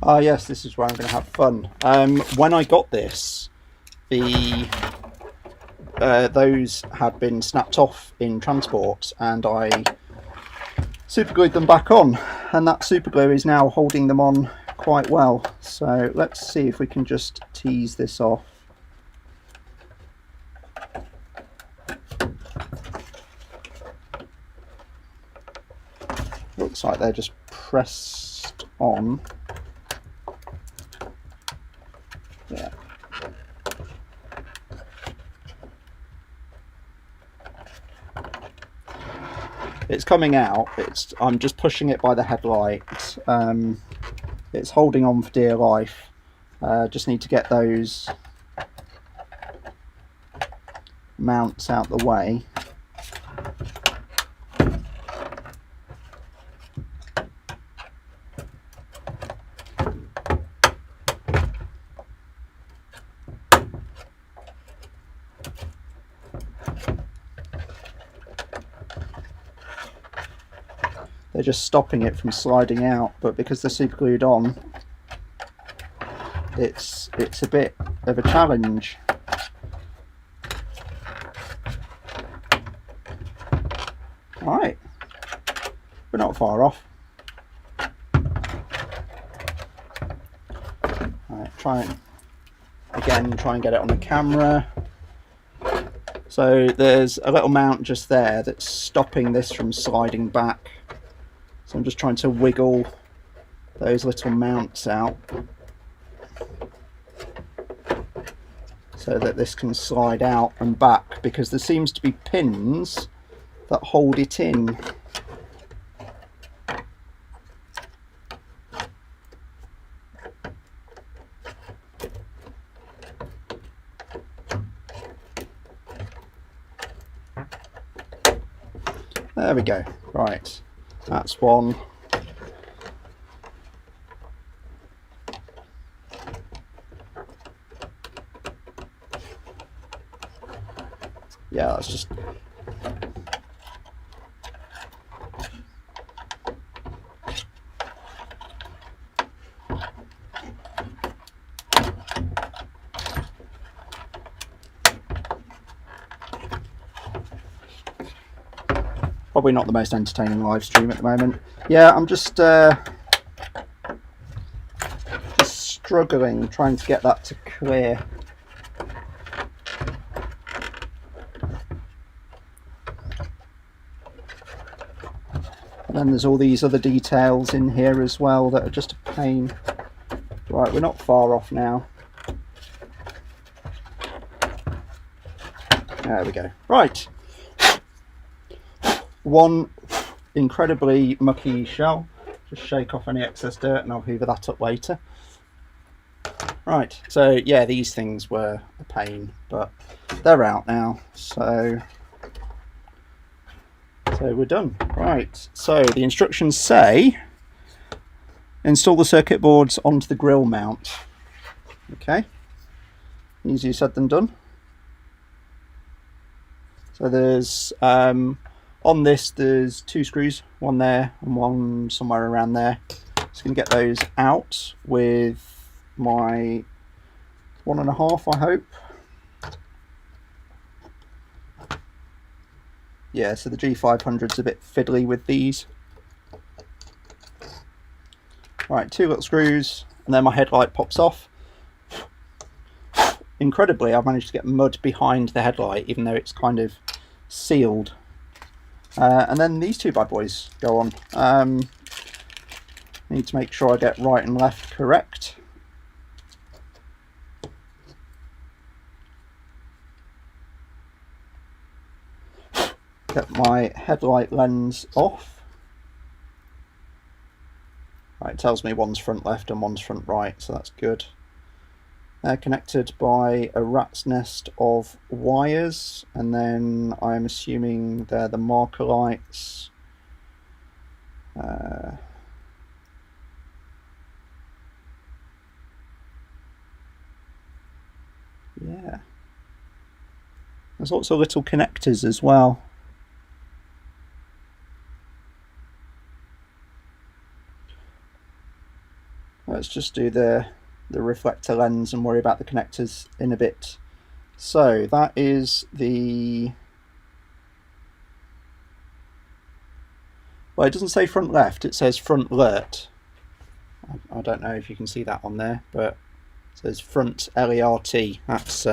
Ah yes, this is where I'm going to have fun. When I got this, those had been snapped off in transport, and I superglued them back on, and that superglue is now holding them on quite well. So let's see if we can just tease this off. Looks like they're just pressed on. Yeah. It's coming out. I'm just pushing it by the headlight. It's holding on for dear life. Just need to get those mounts out the way. They're just stopping it from sliding out, but because they're super glued on, it's a bit of a challenge. Alright, we're not far off. Alright, try and get it on the camera. So there's a little mount just there that's stopping this from sliding back. So I'm just trying to wiggle those little mounts out so that this can slide out and back, because there seems to be pins that hold it in. There we go. Right. That's one. Yeah, that's just... Probably not the most entertaining live stream at the moment. Yeah, I'm just struggling trying to get that to clear. And then there's all these other details in here as well that are just a pain. Right, we're not far off now. There we go. Right. One incredibly mucky shell. Just shake off any excess dirt and I'll hoover that up later. Right, so yeah, these things were a pain, but they're out now, so we're done. Right, so the instructions say install the circuit boards onto the grille mount. Okay, easier said than done. So there's on this there's 2 screws, one there and one somewhere around there. Just going to get those out with my 1.5, I hope. Yeah, so the G500's a bit fiddly with these. Right, 2 little screws, and then my headlight pops off. Incredibly, I've managed to get mud behind the headlight, even though it's kind of sealed. And then these 2 bad boys go on. Need to make sure I get right and left correct. Get my headlight lens off. Right, it tells me one's front left and one's front right, so that's good. They're connected by a rat's nest of wires, and then I'm assuming they're the marker lights. Yeah. There's lots of little connectors as well. Let's just do the reflector lens and worry about the connectors in a bit. So that is the... Well, it doesn't say front left, it says front lert. I don't know if you can see that on there, but it says front LERT. That's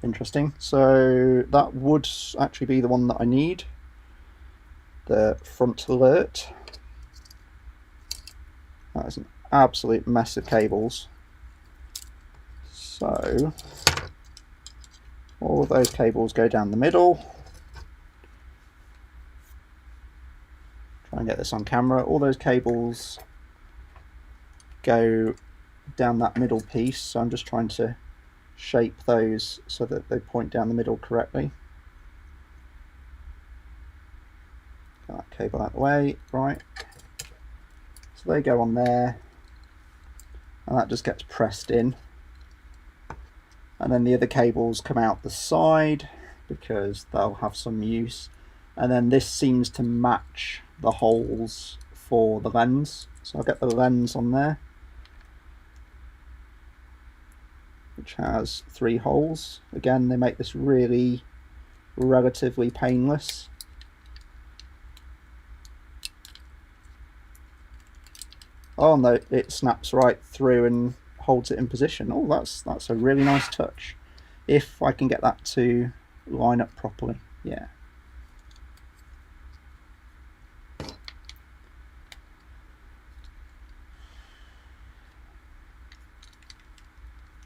interesting. So that would actually be the one that I need. The front alert. That is an absolute mess of cables. So all of those cables go down the middle. Try and get this on camera. All those cables go down that middle piece, so I'm just trying to shape those so that they point down the middle correctly. Get that cable out of the way, right. So they go on there, and that just gets pressed in. And then the other cables come out the side because they'll have some use. And then this seems to match the holes for the lens. So I'll get the lens on there, which has 3 holes. Again, they make this really relatively painless. Oh no, it snaps right through and holds it in position. Oh, that's a really nice touch. If I can get that to line up properly, yeah.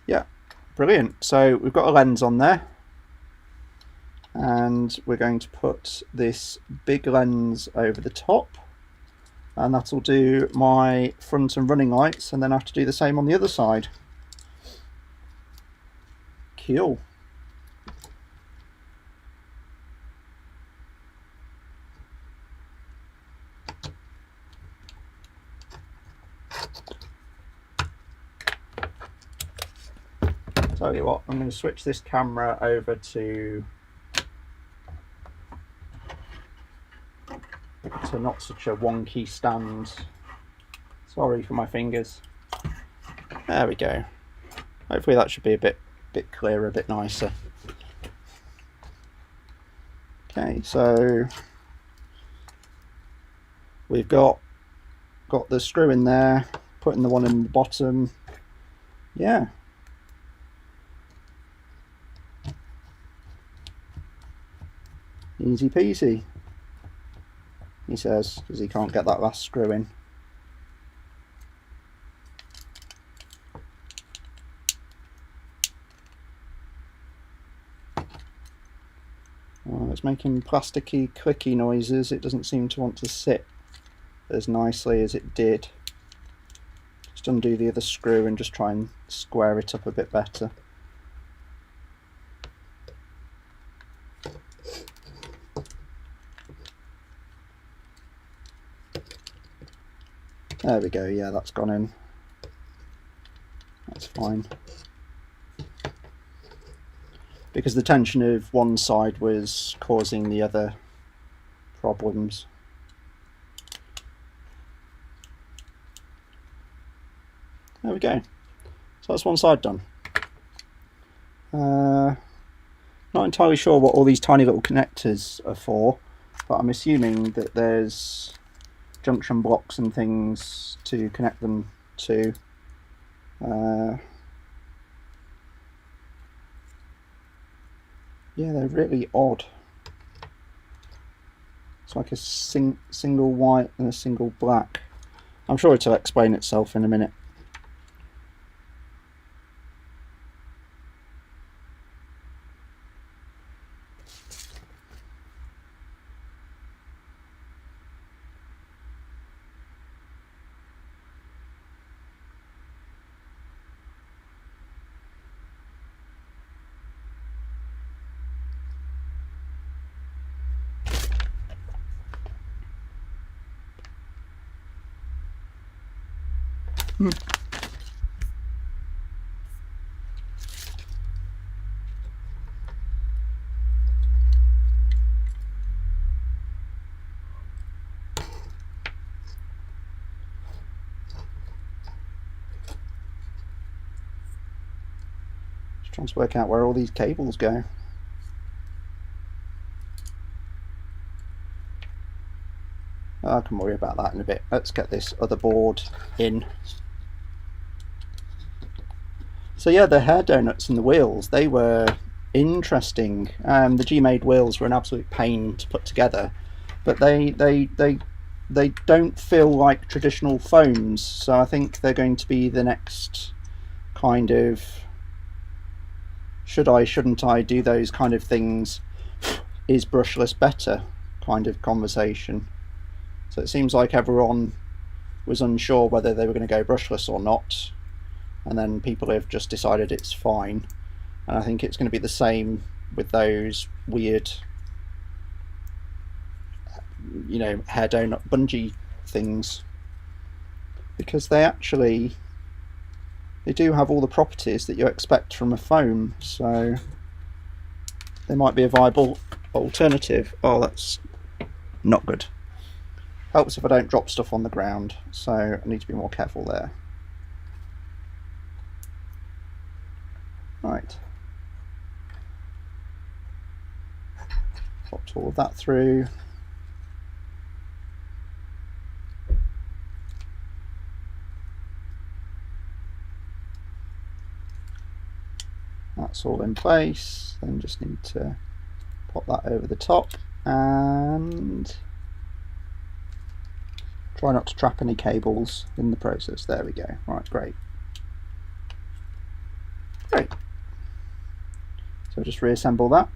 Yeah, brilliant. So we've got a lens on there, and we're going to put this big lens over the top, and that'll do my front and running lights, and then I have to do the same on the other side. Cool. Tell you what, I'm going to switch this camera over to not such a wonky stand. Sorry for my fingers. There we go. Hopefully that should be a bit clearer, a bit nicer. Okay, so we've got the screw in there, putting the one in the bottom. Yeah. Easy peasy, he says, because he can't get that last screw in. Well, it's making plasticky clicky noises. It doesn't seem to want to sit as nicely as it did. Just undo the other screw and just try and square it up a bit better. There we go, yeah, that's gone in. That's fine. Because the tension of one side was causing the other problems. There we go. So that's one side done. Not entirely sure what all these tiny little connectors are for, but I'm assuming that there's junction blocks and things to connect them to. Yeah, they're really odd. It's like a single white and a single black. I'm sure it'll explain itself in a minute. Just trying to work out where all these cables go. I can worry about that in a bit. Let's get this other board in. So yeah, the hair donuts and the wheels, they were interesting. The G-made wheels were an absolute pain to put together, but they don't feel like traditional foams. So I think they're going to be the next kind of should I, shouldn't I do those kind of things, is brushless better kind of conversation. So it seems like everyone was unsure whether they were going to go brushless or not, and then people have just decided it's fine. And I think it's going to be the same with those weird, you know, hair donut bungee things, because they do have all the properties that you expect from a foam, so they might be a viable alternative. Oh, that's not good. Helps if I don't drop stuff on the ground, so I need to be more careful there. Right. Popped all of that through. That's all in place. Then just need to pop that over the top and try not to trap any cables in the process. There we go. Right, great. Great. So just reassemble that.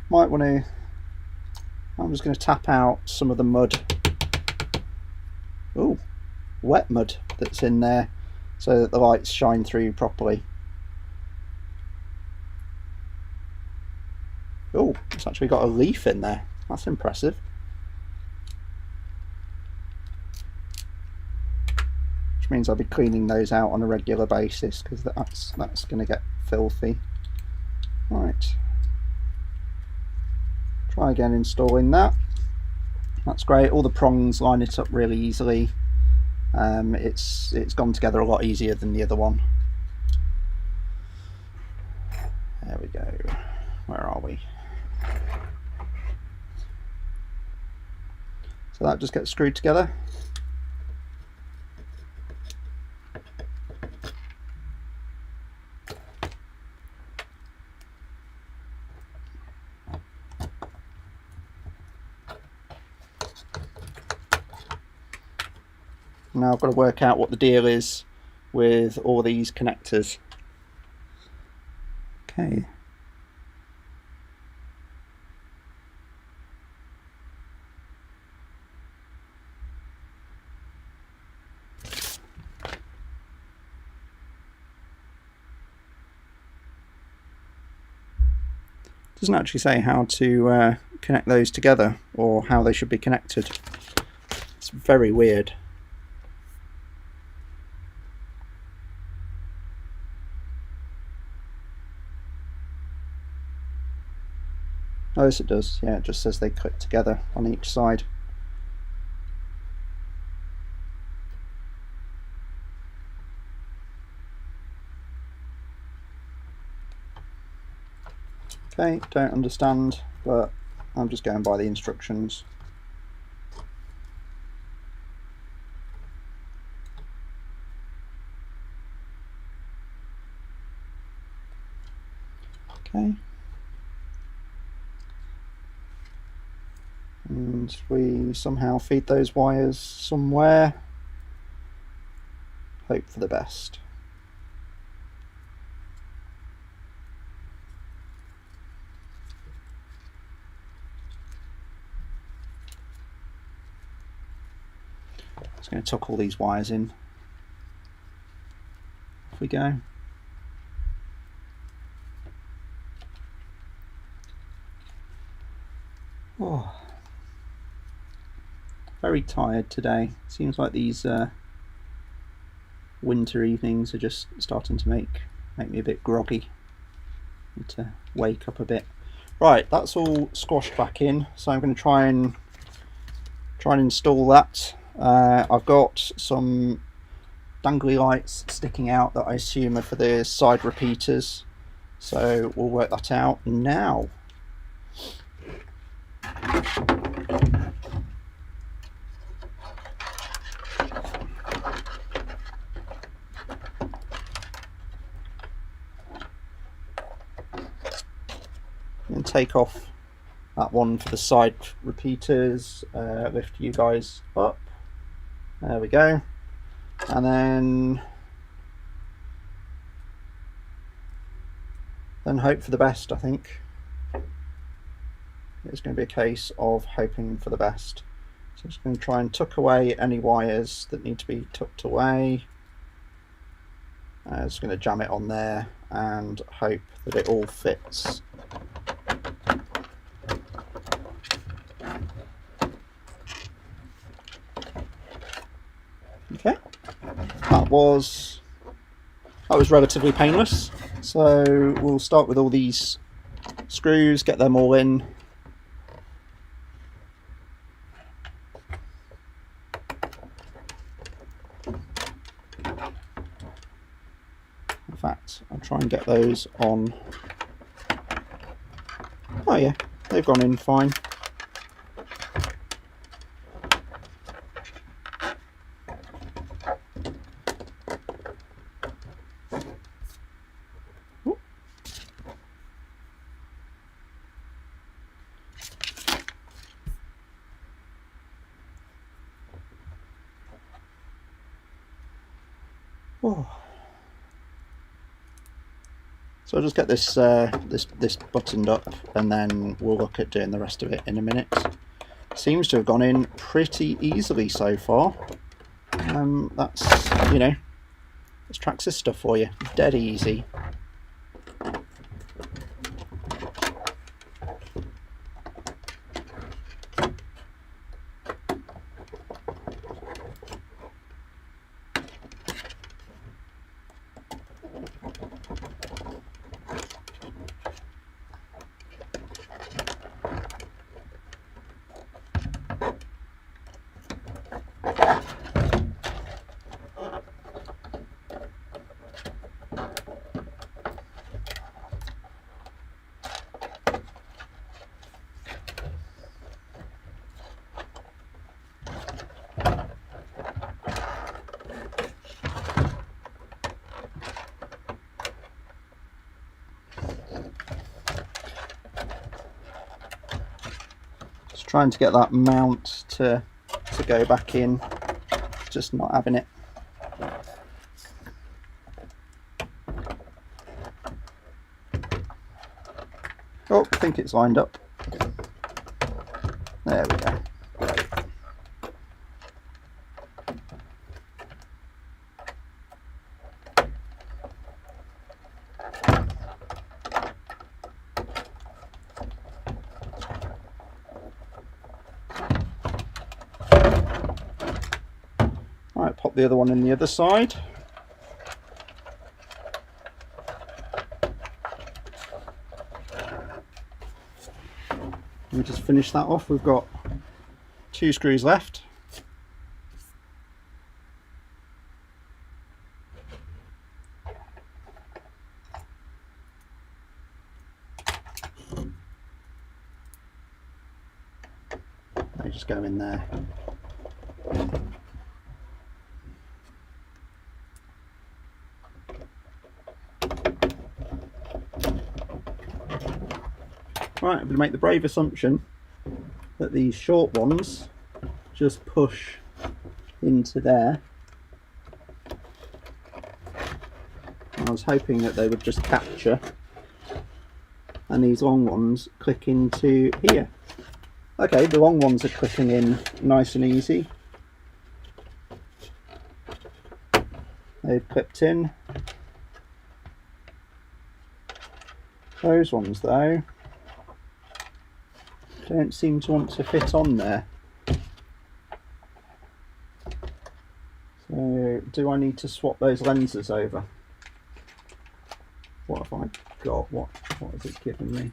Might want to, I'm just going to tap out some of the mud. Ooh, wet mud that's in there so that the lights shine through properly. Oh, it's actually got a leaf in there. That's impressive. Which means I'll be cleaning those out on a regular basis, because that's going to get filthy. Right. Try again installing that. That's great. All the prongs line it up really easily. It's gone together a lot easier than the other one. There we go. Where are we? So that just gets screwed together. Now I've got to work out what the deal is with all these connectors. Okay. Doesn't actually say how to connect those together or how they should be connected. It's very weird. Oh, yes it does. Yeah, it just says they click together on each side. Okay, don't understand, but I'm just going by the instructions. Okay. And we somehow feed those wires somewhere. Hope for the best. Just going to tuck all these wires in. Off we go. Oh, very tired today. Seems like these winter evenings are just starting to make me a bit groggy. Need to wake up a bit. Right, that's all squashed back in, so I'm going to try and install that. I've got some dangly lights sticking out that I assume are for the side repeaters, so we'll work that out now. And take off that one for the side repeaters, lift you guys up, there we go, and then hope for the best. I think it's going to be a case of hoping for the best. So I'm just going to try and tuck away any wires that need to be tucked away. I'm just going to jam it on there and hope that it all fits. Okay, that was relatively painless. So we'll start with all these screws, get them all in. In fact, I'll try and get those on. Oh yeah, they've gone in fine. Oh. So I'll just get this this buttoned up, and then we'll look at doing the rest of it in a minute. Seems to have gone in pretty easily so far. That's, you know, it's Traxxas stuff for you, dead easy. trying to get that mount to go back in, just not having it. Oh, I think it's lined up. There we go. Right, pop the other one in the other side. We just finish that off. We've got 2 screws left. They just go in there. Right, I'm going to make the brave assumption that these short ones just push into there. I was hoping that they would just capture, and these long ones click into here. Okay, the long ones are clicking in nice and easy. They've clipped in. Those ones though don't seem to want to fit on there. So do I need to swap those lenses over? What have I got? What has it given me?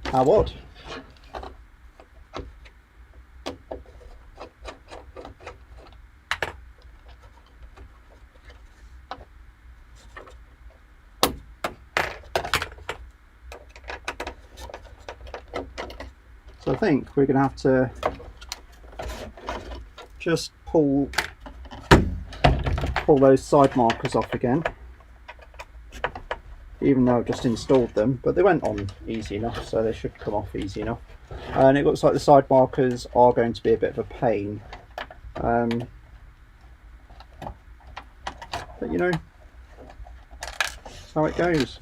How odd. So I think we're going to have to just pull those side markers off again, even though I've just installed them, but they went on easy enough, so they should come off easy enough. And it looks like the side markers are going to be a bit of a pain, but you know, that's how it goes.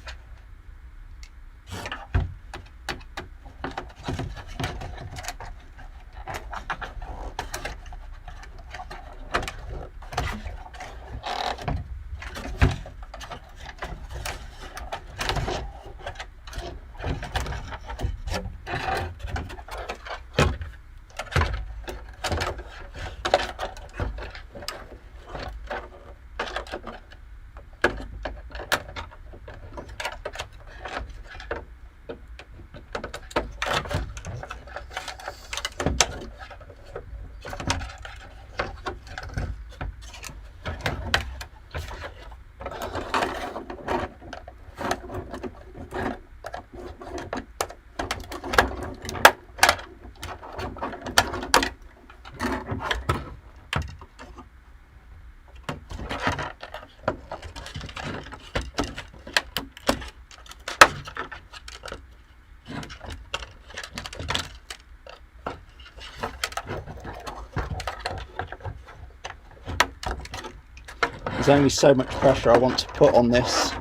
There's only so much pressure I want to put on this,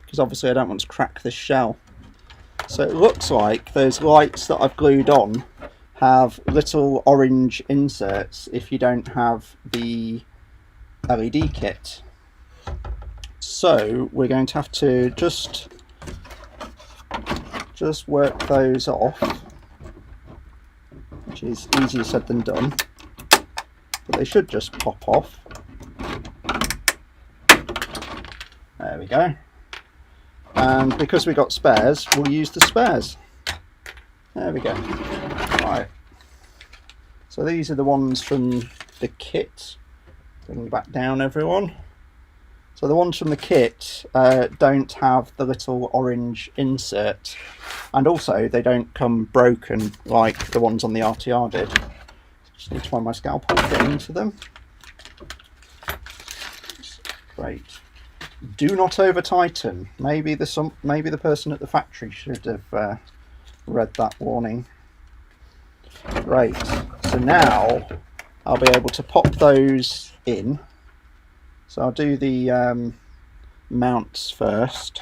because obviously I don't want to crack this shell. So it looks like those lights that I've glued on have little orange inserts if you don't have the LED kit. So we're going to have to just work those off, which is easier said than done. But they should just pop off. There we go. And because we got spares, we'll use the spares. There we go. Right. So these are the ones from the kit. Bring back down, everyone. So the ones from the kit don't have the little orange insert, and also they don't come broken like the ones on the RTR did. Just need to find my scalpel to get into them. Great. Do not over tighten. Maybe the person at the factory should have read that warning. Right. So now I'll be able to pop those in. So I'll do the mounts first.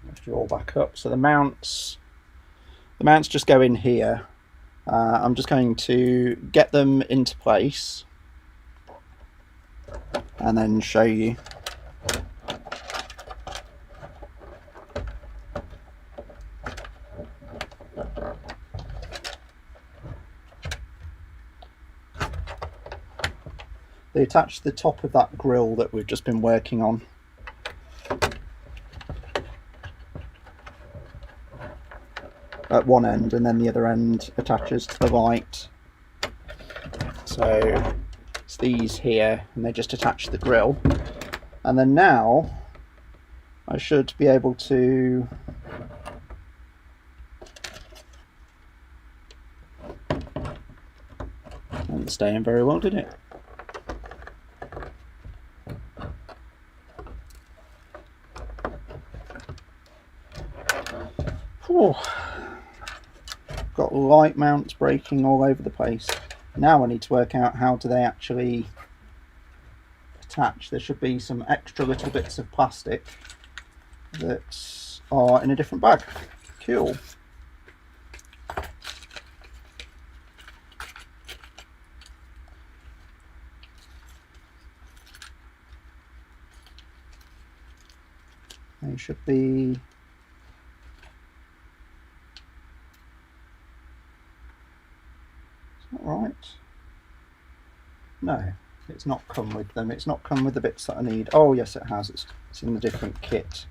Lift you all back up. So the mounts just go in here. I'm just going to get them into place and then show you. They attach to the top of that grille that we've just been working on. At one end, and then the other end attaches to the light. So it's these here, and they just attach to the grille. And then now I should be able to didn't stay in very well, did it? Whew. Got light mounts breaking all over the place. Now I need to work out how do they actually attach. There should be some extra little bits of plastic that are in a different bag. Cool. They should be right. No, it's not come with them. It's not come with the bits that I need. Oh yes, it has. It's in a different kit.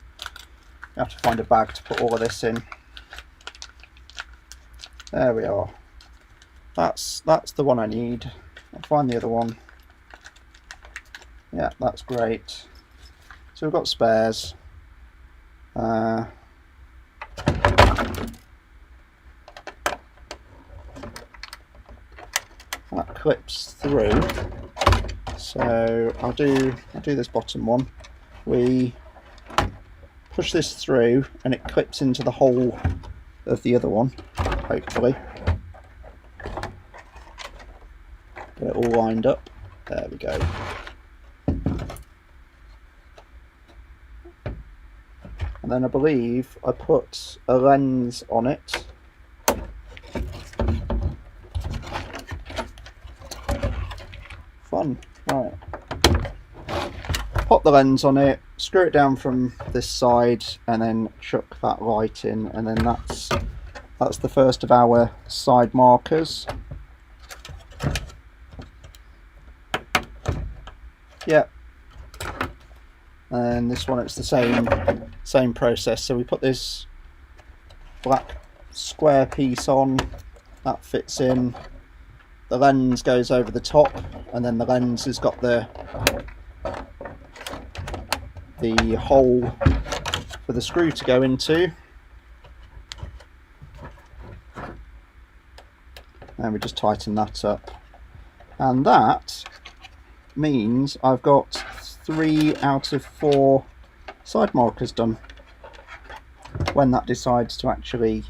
You have to find a bag to put all of this in. There we are. That's the one I need. I'll find the other one. Yeah, that's great. So we've got spares. That clips through, so I'll do this bottom one. We push this through and it clips into the hole of the other one, hopefully. Get it all lined up. There we go. And then I believe I put a lens on it. Fun. Right. Pop the lens on it, screw it down from this side, and then chuck that light in, and then that's the first of our side markers. Yep. And this one, it's the same process. So we put this black square piece on, that fits in. The lens goes over the top, and then the lens has got the hole for the screw to go into. And we just tighten that up. And that means I've got 3 out of 4 side markers done. When that decides to actually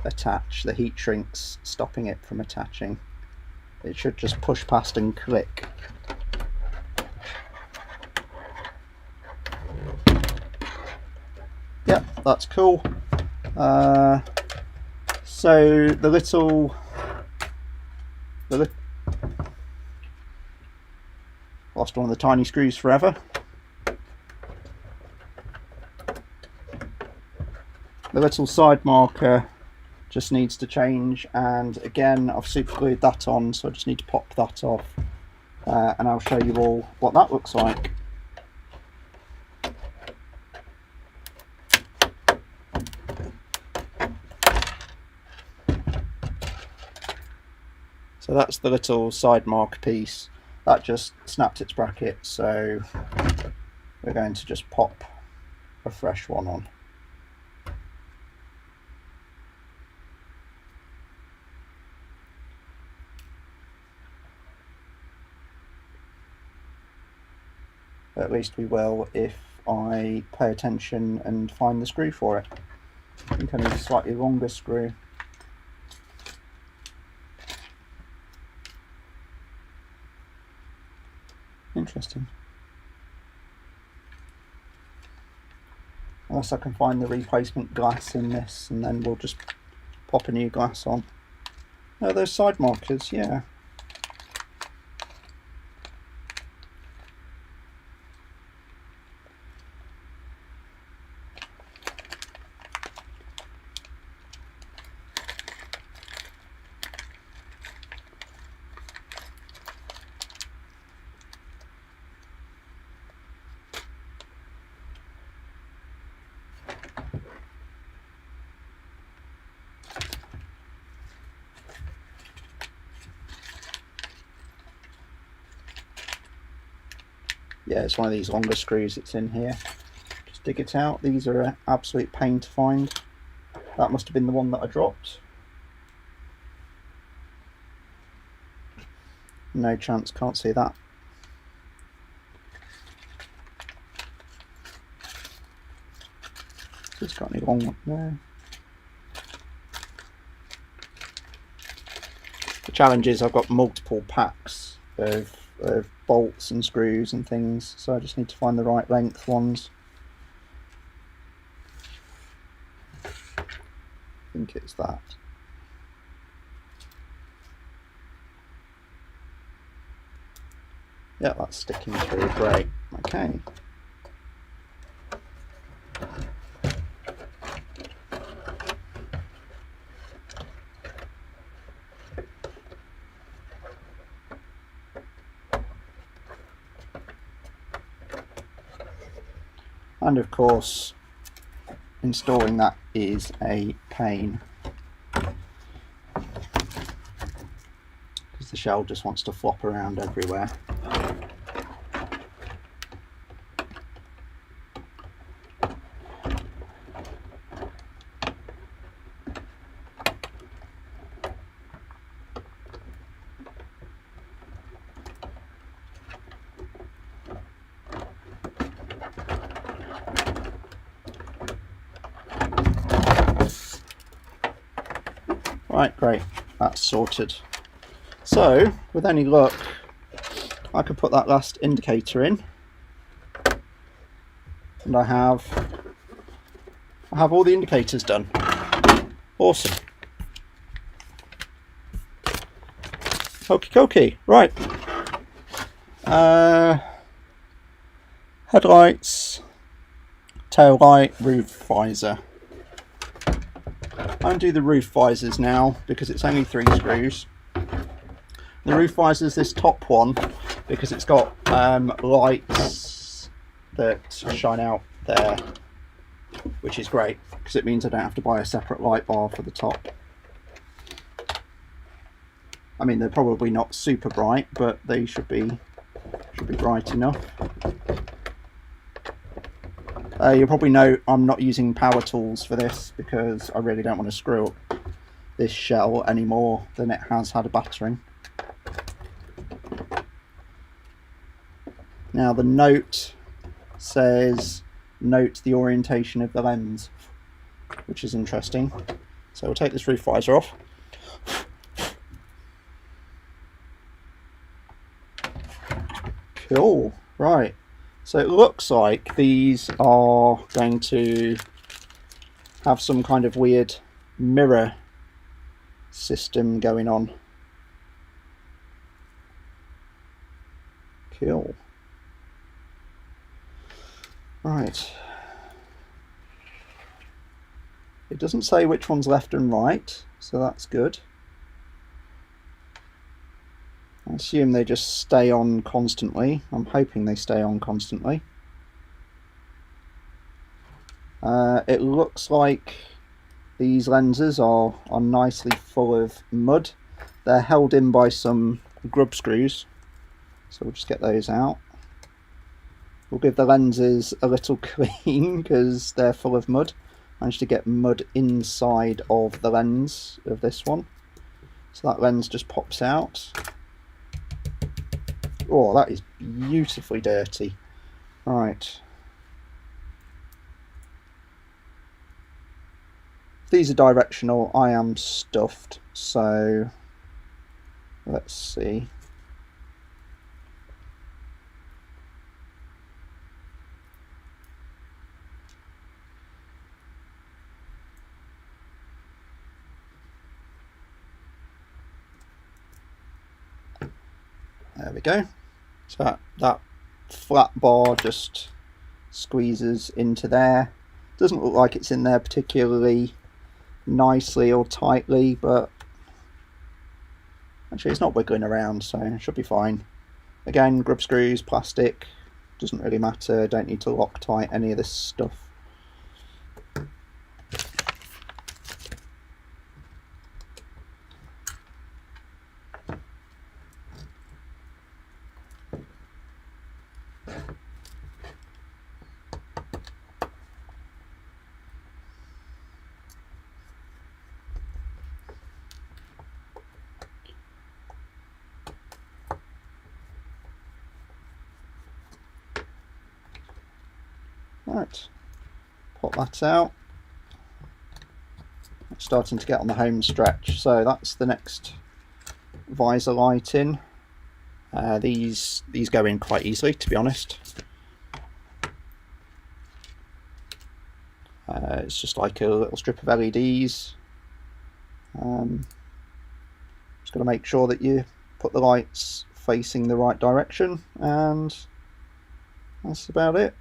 attach, the heat shrink's stopping it from attaching. It should just push past and click. Yep, that's cool. So the little lost one of the tiny screws forever. The little side marker just needs to change, and again I've super glued that on, so I just need to pop that off, and I'll show you all what that looks like. So that's the little side marker piece that just snapped its bracket, so we're going to just pop a fresh one on. At least we will if I pay attention and find the screw for it. I think I need a slightly longer screw. Interesting. Unless I can find the replacement glass in this, and then we'll just pop a new glass on. No, those side markers, yeah. Yeah, it's one of these longer screws that's in here. Just dig it out. These are an absolute pain to find. That must have been the one that I dropped. No chance, can't see that. It's got any long one there. The challenge is I've got multiple packs of bolts and screws and things, so I just need to find the right length ones. I think it's that. Yeah, that's sticking through, great. Okay. And of course, installing that is a pain, because the shell just wants to flop around everywhere. Right, great, that's sorted. So, with any luck, I could put that last indicator in, and I have all the indicators done. Awesome. Okie dokie, right. Headlights, tail light, roof visor. Undo the roof visors now because it's only 3 screws. The roof visor is this top one because it's got lights that shine out there, which is great because it means I don't have to buy a separate light bar for the top. I mean, they're probably not super bright, but they should be bright enough. You'll probably note I'm not using power tools for this because I really don't want to screw up this shell any more than it has had a battering. Now the note says note the orientation of the lens, which is interesting. So we'll take this roof visor off. Cool, right. So it looks like these are going to have some kind of weird mirror system going on. Cool. Right. It doesn't say which one's left and right, so that's good. I assume they just stay on constantly. I'm hoping they stay on constantly. It looks like these lenses are nicely full of mud, they're held in by some grub screws, so we'll just get those out. We'll give the lenses a little clean because they're full of mud. Managed to get mud inside of the lens of this one, so that lens just pops out. Oh, that is beautifully dirty. Right. These are directional. I am stuffed, so let's see. There we go. So that flat bar just squeezes into there. Doesn't look like it's in there particularly nicely or tightly, but actually it's not wiggling around, so it should be fine. Again, grub screws, plastic, doesn't really matter. Don't need to Loctite any of this stuff. Right, pop that out. It's starting to get on the home stretch, so that's the next visor light in. These go in quite easily, to be honest. It's just like a little strip of LEDs. Just got to make sure that you put the lights facing the right direction, and that's about it.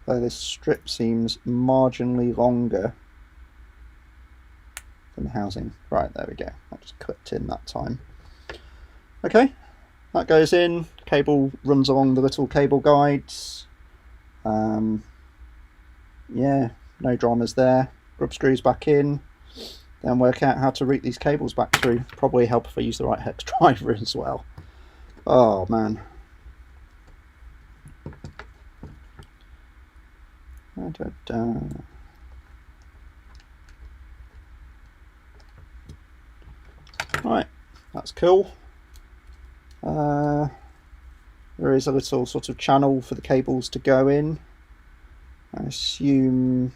Though this strip seems marginally longer than the housing. Right, there we go. That just clipped in that time. Okay, that goes in. Cable runs along the little cable guides. Yeah, no dramas there. Grub screws back in. Then work out how to route these cables back through. Probably help if I use the right hex driver as well. Oh man. Right, that's cool. There is a little sort of channel for the cables to go in. I assume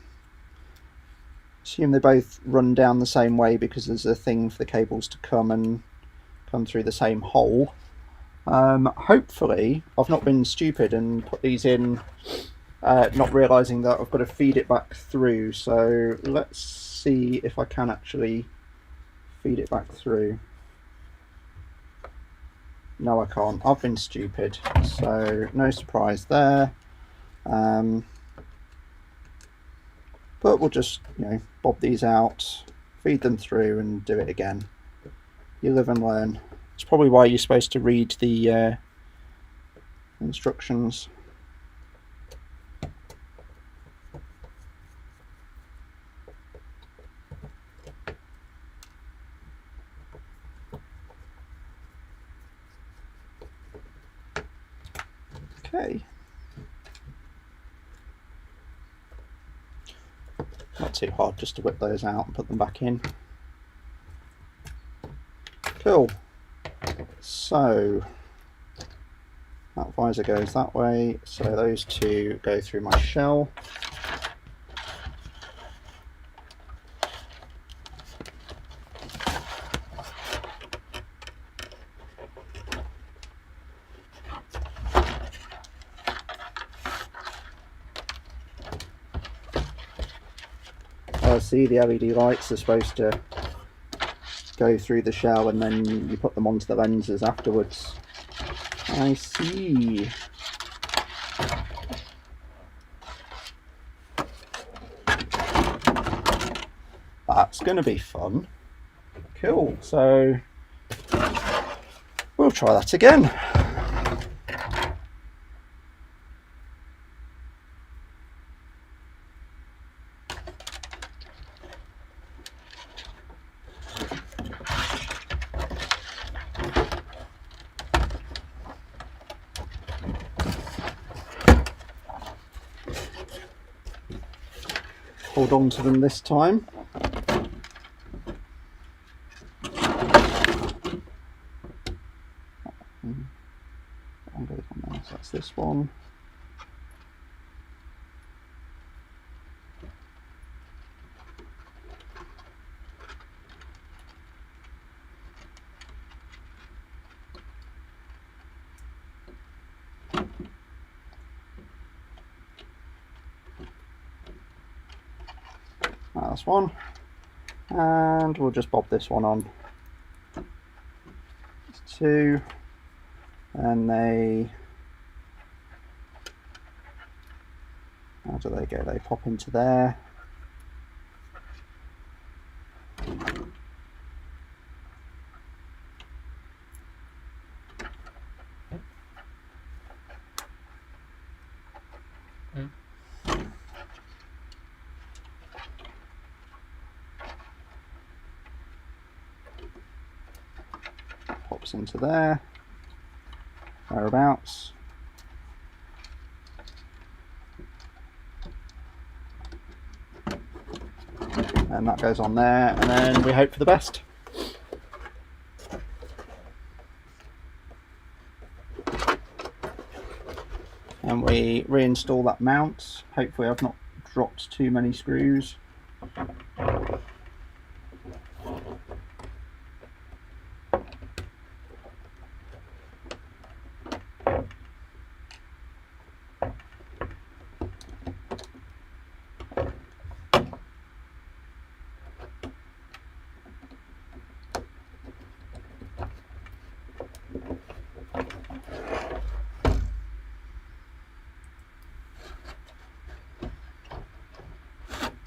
they both run down the same way because there's a thing for the cables to come through the same hole. Hopefully I've not been stupid and put these in not realising that I've got to feed it back through, so let's see if I can actually feed it back through. No, I can't. I've been stupid, so no surprise there. But we'll just, bob these out, feed them through and do it again. You live and learn. It's probably why you're supposed to read the instructions. Okay. Not too hard just to whip those out and put them back in. Cool. So that visor goes that way, so those two go through my shell. See, the LED lights are supposed to go through the shell and then you put them onto the lenses afterwards. I see. That's going to be fun. Cool, so we'll try that again. hold on to them this time. So that's this one. That's one, and we'll just bob this one on. It's two, and they, how do they go? They pop into there. Pops into there, thereabouts. And that goes on there, and then we hope for the best. And we reinstall that mount. Hopefully I've not dropped too many screws.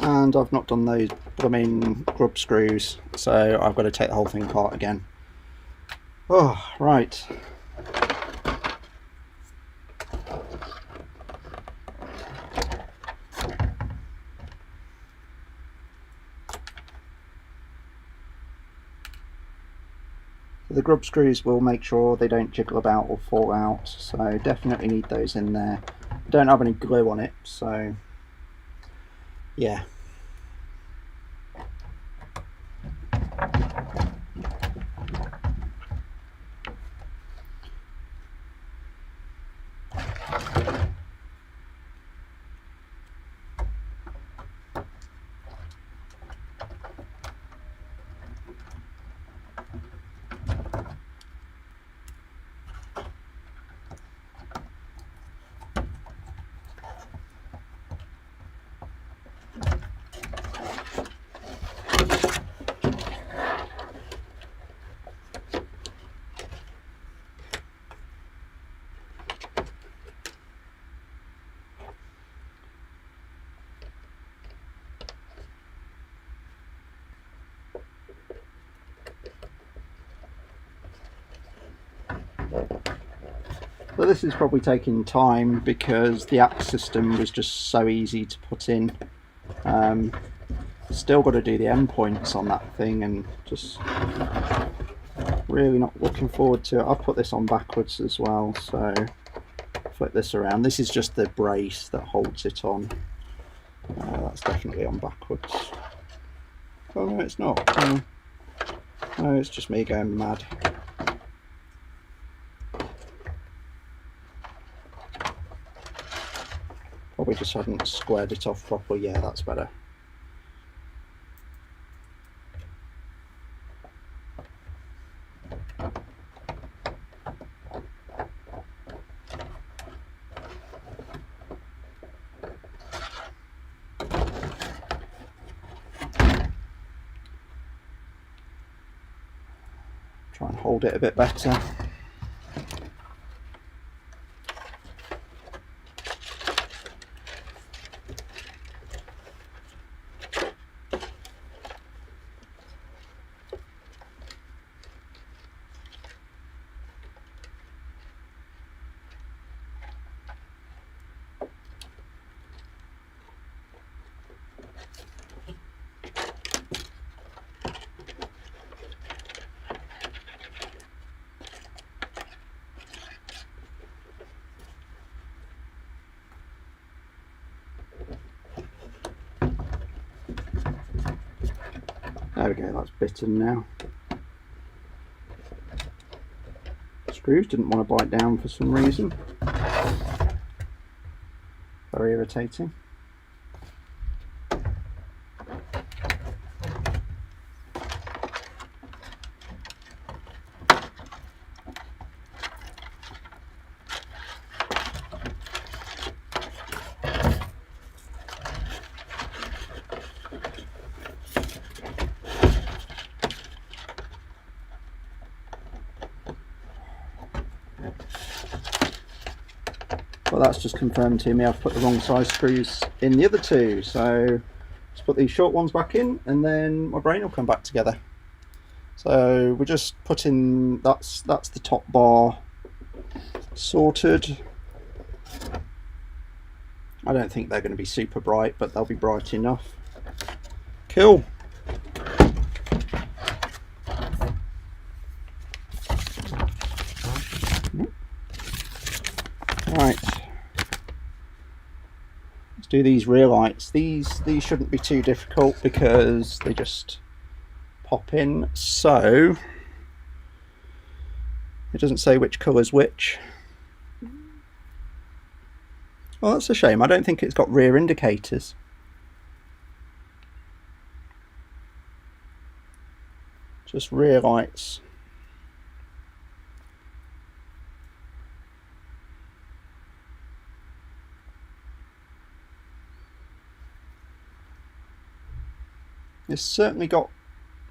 And I've not done those blooming grub screws, so I've got to take the whole thing apart again. Oh, right. The grub screws will make sure they don't jiggle about or fall out, so definitely need those in there. I don't have any glue on it, so yeah. But this is probably taking time because the axe system was just so easy to put in. Still got to do the endpoints on that thing, and just really not looking forward to it. I'll put this on backwards as well, so flip this around. This is just the brace that holds it on. That's definitely on backwards. Oh no, it's not. No, it's just me going mad. Probably just hadn't squared it off properly. Yeah, that's better. Try and hold it a bit better. we go, that's bitten now. Screws didn't want to bite down for some reason. Very irritating. Well, that's just confirmed to me I've put the wrong size screws in the other two, so just put these short ones back in and then my brain will come back together. So we're just putting, that's the top bar sorted. I don't think they're going to be super bright, but they'll be bright enough. Cool. Right. Do these rear lights. These shouldn't be too difficult because they just pop in. So it doesn't say which colour's which. Well, that's a shame. I don't think it's got rear indicators. Just rear lights. It's certainly got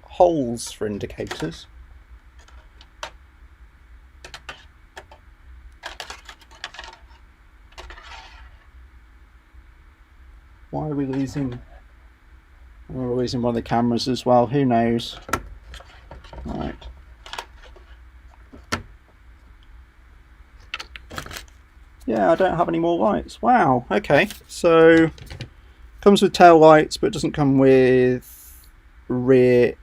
holes for indicators. Why are we losing? We're losing one of the cameras as well. Who knows? Right. Yeah, I don't have any more lights. Wow. Okay. So comes with tail lights, but doesn't come with rear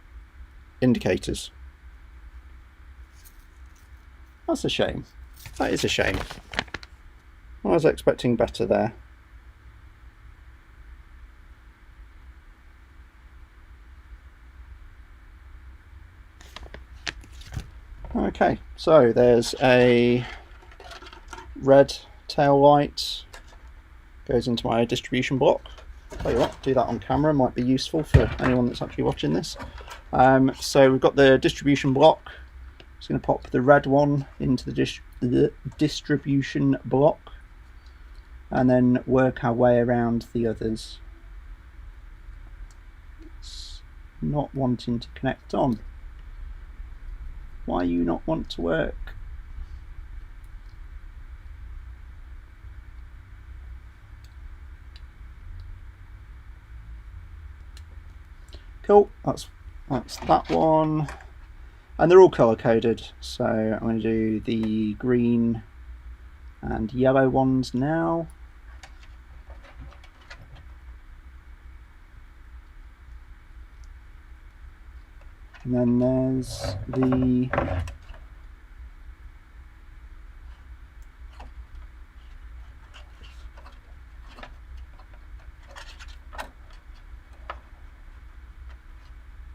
indicators. That's a shame. That is a shame. I was expecting better there. Okay, so there's a red tail light, goes into my distribution block. Tell you what, do that on camera, might be useful for anyone that's actually watching this. So we've got the distribution block. Just going to pop the red one into the distribution block and then work our way around the others. It's not wanting to connect on. Why you not want to work? Cool, that's that one. And they're all colour coded, so I'm going to do the green and yellow ones now. And then there's the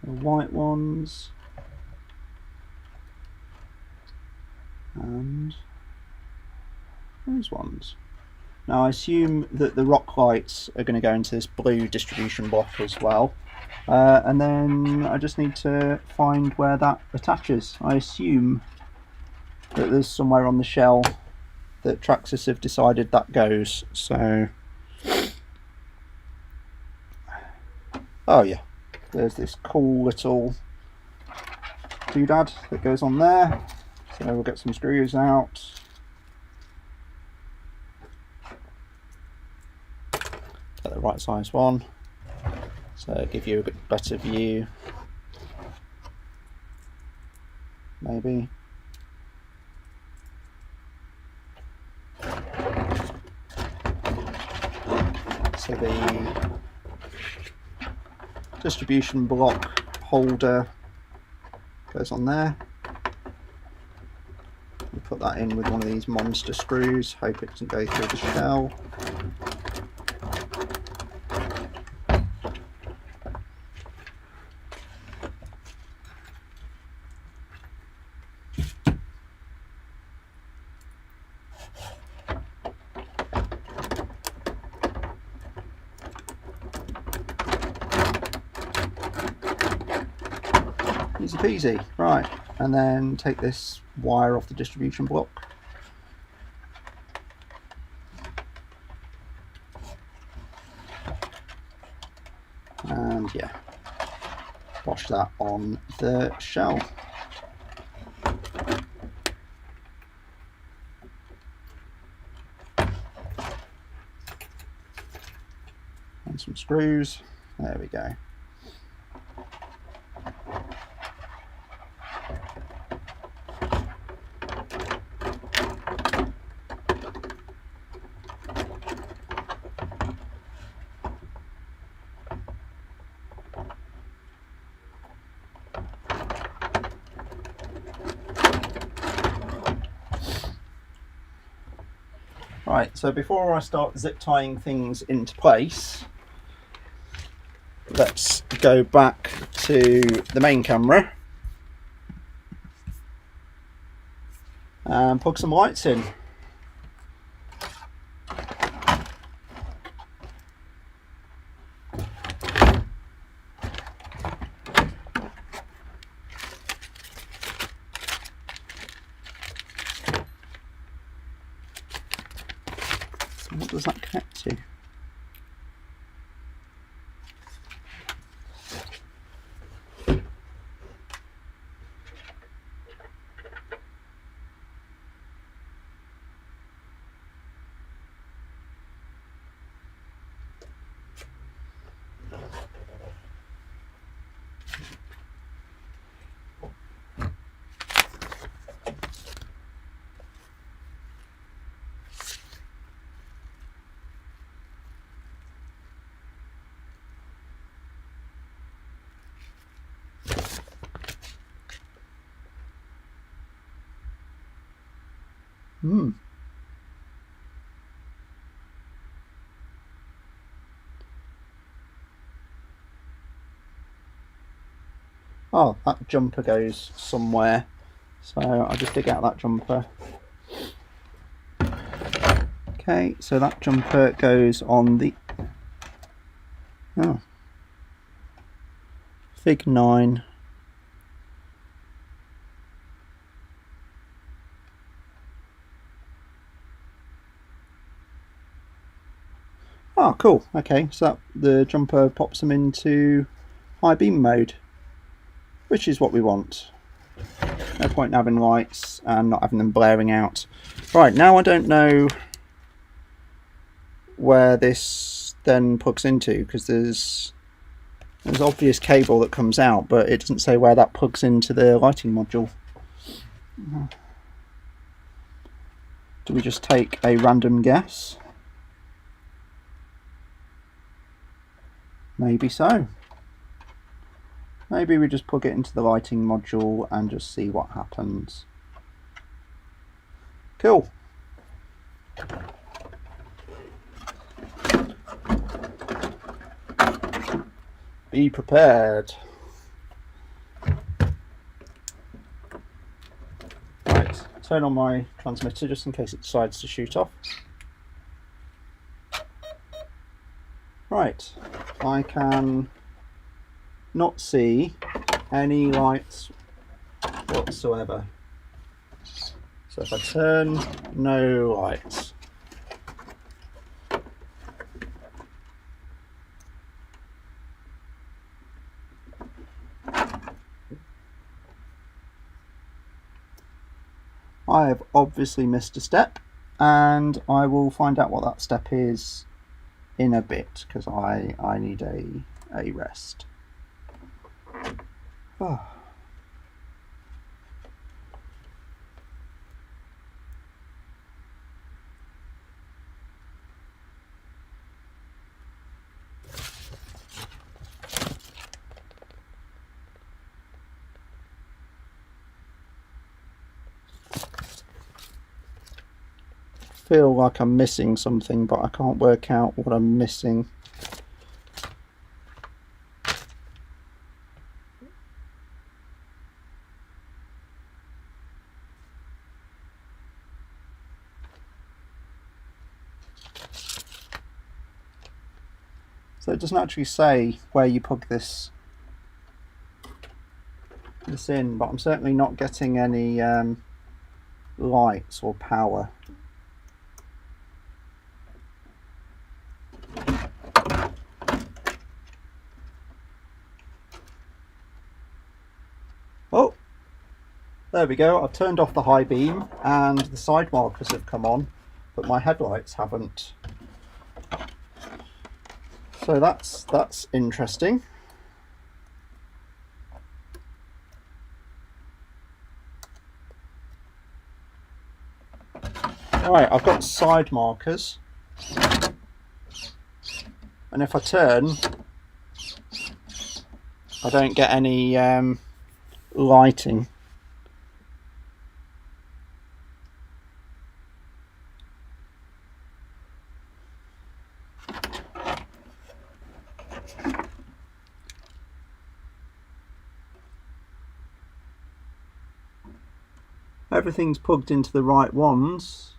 white ones and those ones. Now I assume that the rock lights are going to go into this blue distribution block as well. And then I just need to find where that attaches. I assume that there's somewhere on the shell that Traxxas have decided that goes. So, oh yeah, there's this cool little doodad that goes on there. So we'll get some screws out. Get the right size one. So give you a bit better view, maybe. So the distribution block holder goes on there. We put that in with one of these monster screws, hope it doesn't go through the shell. peasy. Right, and then take this wire off the distribution block. And yeah, wash that on the shell. And some screws. There we go. Right, so before I start zip tying things into place, let's go back to the main camera and plug some lights in. So what does that connect to? Oh, that jumper goes somewhere, so I'll just dig out that jumper. Okay, so that jumper goes on the Fig 9. Oh, cool. Okay, so the jumper pops them into high beam mode, which is what we want. No point in having lights and not having them blaring out. Right, now I don't know where this then plugs into, because there's obvious cable that comes out, but it doesn't say where that plugs into the lighting module. Do we just take a random guess? Maybe so. Maybe we just plug it into the lighting module and just see what happens. Cool. Be prepared. Right, turn on my transmitter just in case it decides to shoot off. Right, I can not see any lights whatsoever. So if I turn, no lights. I have obviously missed a step, and I will find out what that step is in a bit, because I need a rest. Oh. Feel like I'm missing something, but I can't work out what I'm missing. So it doesn't actually say where you plug this this in, but I'm certainly not getting any lights or power. Oh, there we go. I've turned off the high beam and the side markers have come on, but my headlights haven't. So that's interesting. Right, I've got side markers, and if I turn, I don't get any lighting. Everything's plugged into the right ones.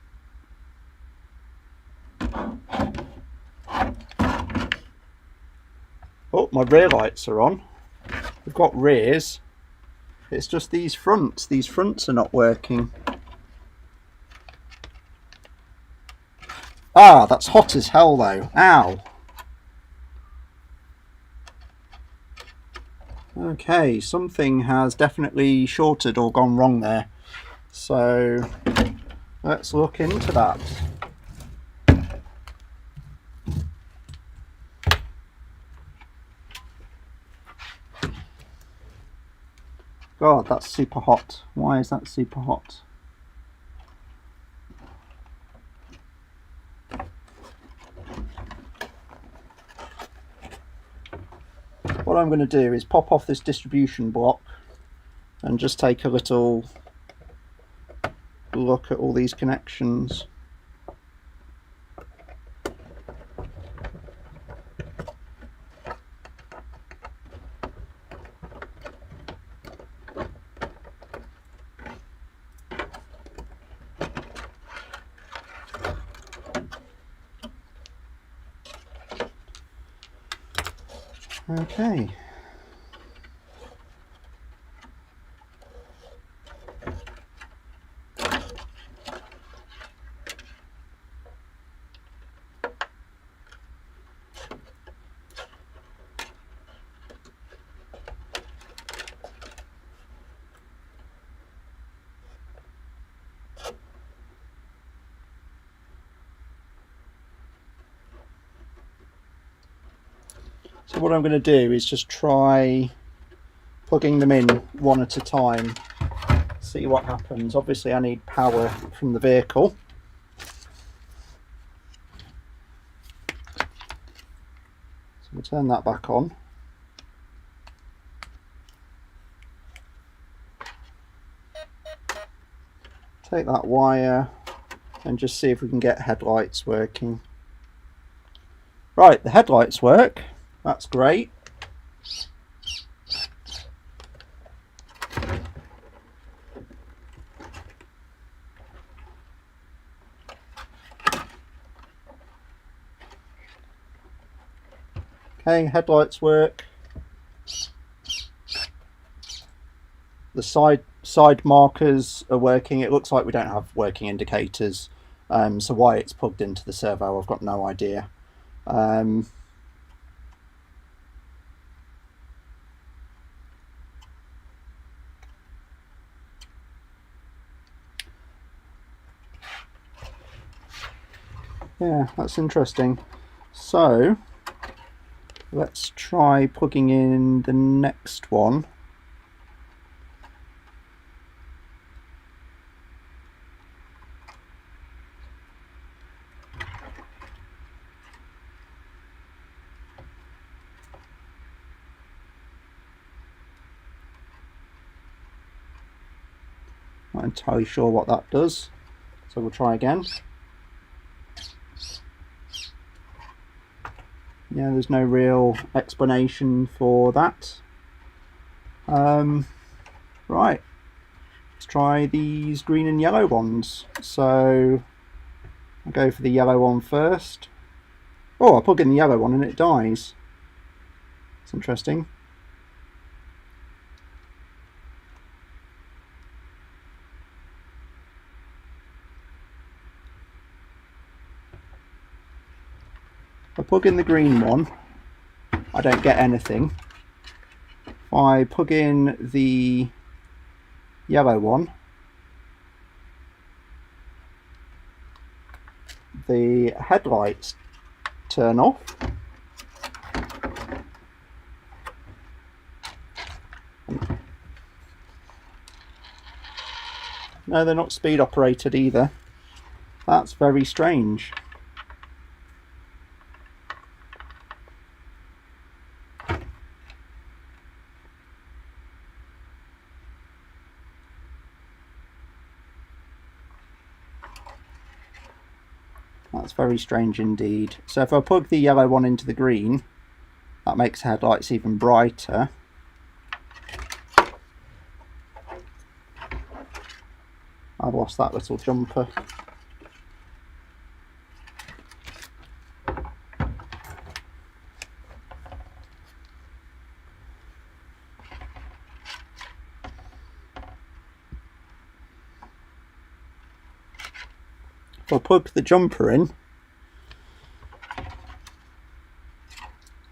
Oh, my rear lights are on. We've got rears. It's just these fronts. These fronts are not working. Ah, that's hot as hell though. Ow. Okay, something has definitely shorted or gone wrong there. So let's look into that. God, that's super hot. Why is that super hot? What I'm going to do is pop off this distribution block and just take a little look at all these connections. Okay. So what I'm going to do is just try plugging them in one at a time, see what happens. Obviously I need power from the vehicle. So we'll turn that back on. Take that wire and just see if we can get headlights working. Right, the headlights work. That's great. Okay, headlights work. The side markers are working. It looks like we don't have working indicators, so why it's plugged into the servo, I've got no idea. Yeah, that's interesting. So let's try plugging in the next one. Not entirely sure what that does, so we'll try again. Yeah, there's no real explanation for that. Right, let's try these green and yellow ones. So I'll go for the yellow one first. Oh, I plug in the yellow one and it dies. It's interesting. If I plug in the green one, I don't get anything. If I plug in the yellow one, the headlights turn off. No, they're not speed operated either. That's very strange. That's very strange indeed. So if I plug the yellow one into the green, that makes the headlights even brighter. I've lost that little jumper. If I plug the jumper in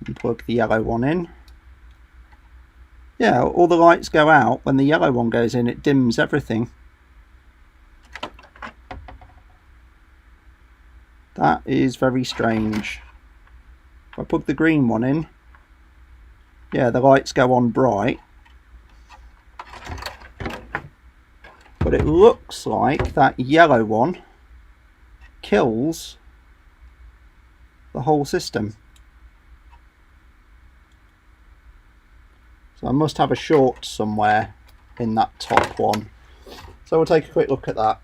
and plug the yellow one in, yeah, all the lights go out. When the yellow one goes in, it dims everything. That is very strange. If I plug the green one in, yeah, the lights go on bright. But it looks like that yellow one kills the whole system. So I must have a short somewhere in that top one. So we'll take a quick look at that.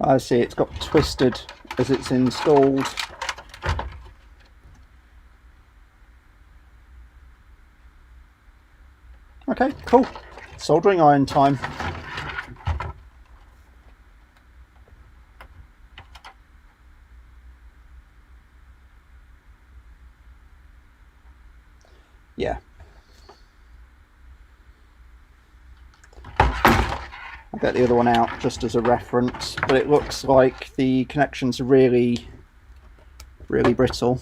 I see it's got twisted as it's installed. Okay, cool. Soldering iron time. Yeah. I'll get the other one out just as a reference, but it looks like the connections are really brittle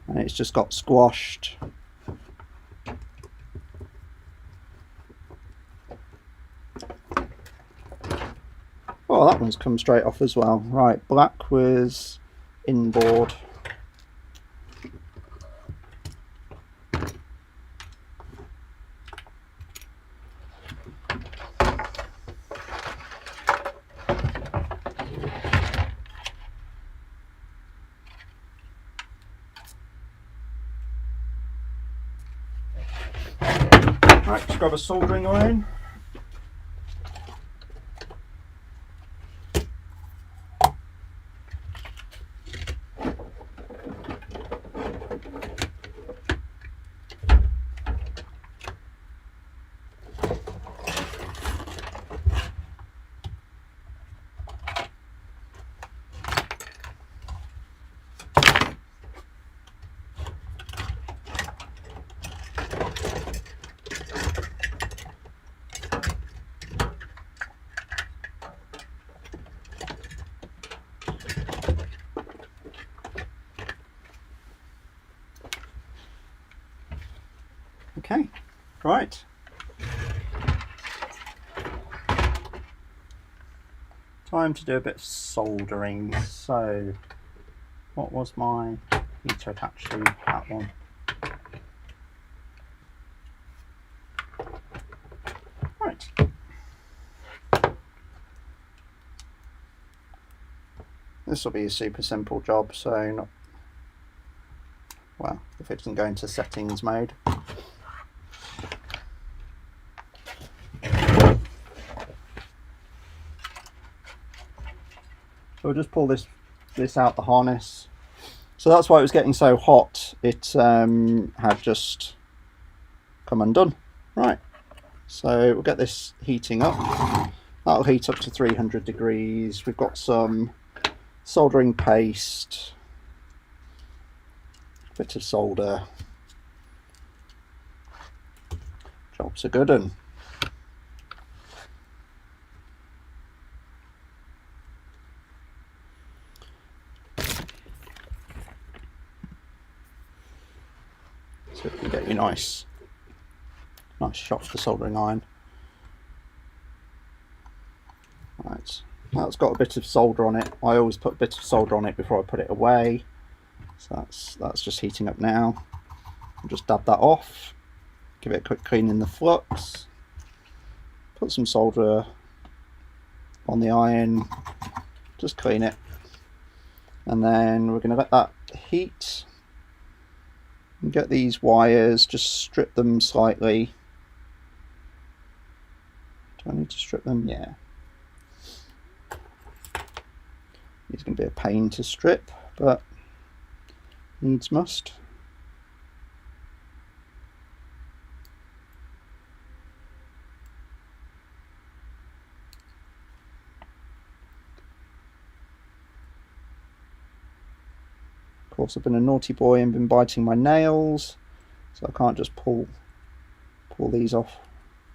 and it's just got squashed. Oh, that one's come straight off as well. Right, black was inboard. Right, just grab a soldering iron. Okay, right. Time to do a bit of soldering. So, what was my heater attached to? That one. Right. This will be a super simple job, so not, well, if it doesn't go into settings mode. So we'll just pull this out the harness. So that's why it was getting so hot. It had just come undone. Right. So we'll get this heating up. That'll heat up to 300 degrees. We've got some soldering paste, a bit of solder. Job's a good one. So you can get your nice shot of the soldering iron. Right, now it's got a bit of solder on it. I always put a bit of solder on it before I put it away. So that's just heating up now. I'll just dab that off, give it a quick clean in the flux, put some solder on the iron, just clean it, and then we're going to let that heat and get these wires, just strip them slightly. Do I need to strip them? Yeah. It's going to be a pain to strip, but needs must. Of course, I've been a naughty boy and been biting my nails, so I can't just pull these off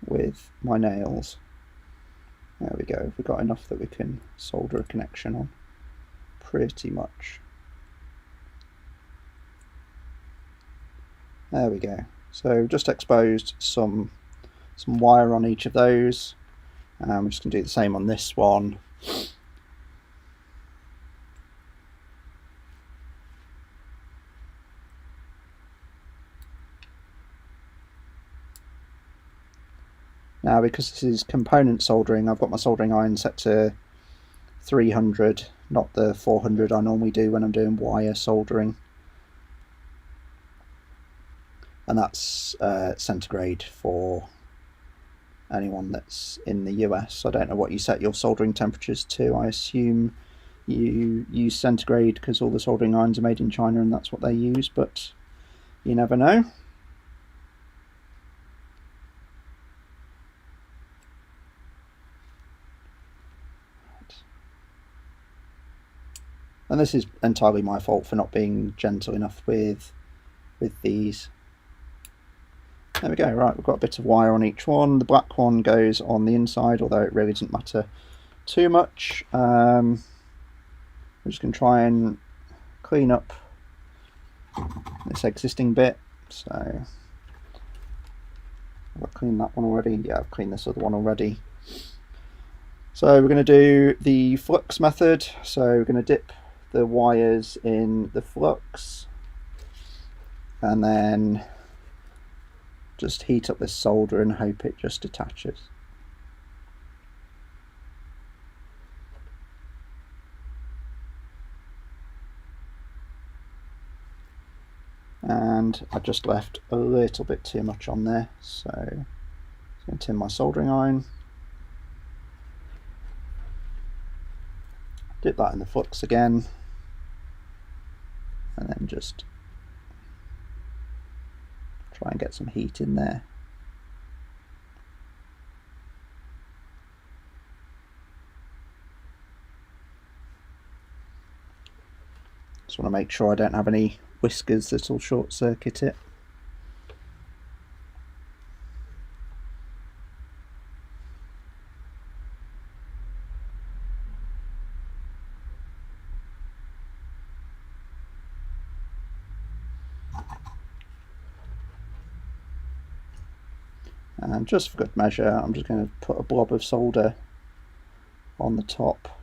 with my nails. There we go. We've got enough that we can solder a connection on, pretty much. There we go. So just exposed some wire on each of those. I'm just going to do the same on this one. Now, because this is component soldering, I've got my soldering iron set to 300, not the 400 I normally do when I'm doing wire soldering. And that's centigrade for anyone that's in the US. I don't know what you set your soldering temperatures to. I assume you use centigrade because all the soldering irons are made in China and that's what they use, but you never know. And this is entirely my fault for not being gentle enough with these. There we go. Right, we've got a bit of wire on each one. The black one goes on the inside, although it really doesn't matter too much. We're just going to try and clean up this existing bit. So I've cleaned that one already. Yeah, I've cleaned this other one already. So we're going to do the flux method. So we're going to dip the wires in the flux and then just heat up this solder and hope it just attaches. And I just left a little bit too much on there, so I'm going to tin my soldering iron, dip that in the flux again, and then just try and get some heat in there. Just want to make sure I don't have any whiskers that will short circuit it. And just for good measure, I'm just going to put a blob of solder on the top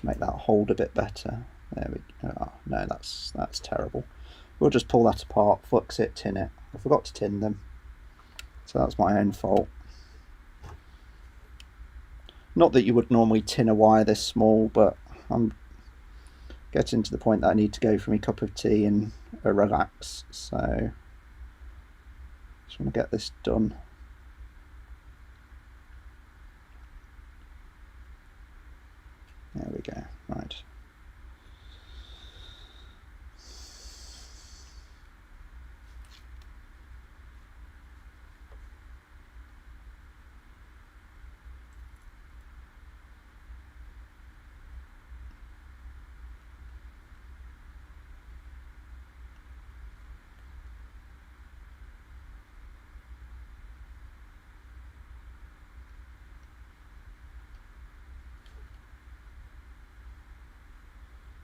to make that hold a bit better. There we go. Oh, no, that's terrible. We'll just pull that apart, flux it, tin it. I forgot to tin them, so that's my own fault. Not that you would normally tin a wire this small, but I'm getting to the point that I need to go for my cup of tea and a relax, so just want to get this done. There we go, right.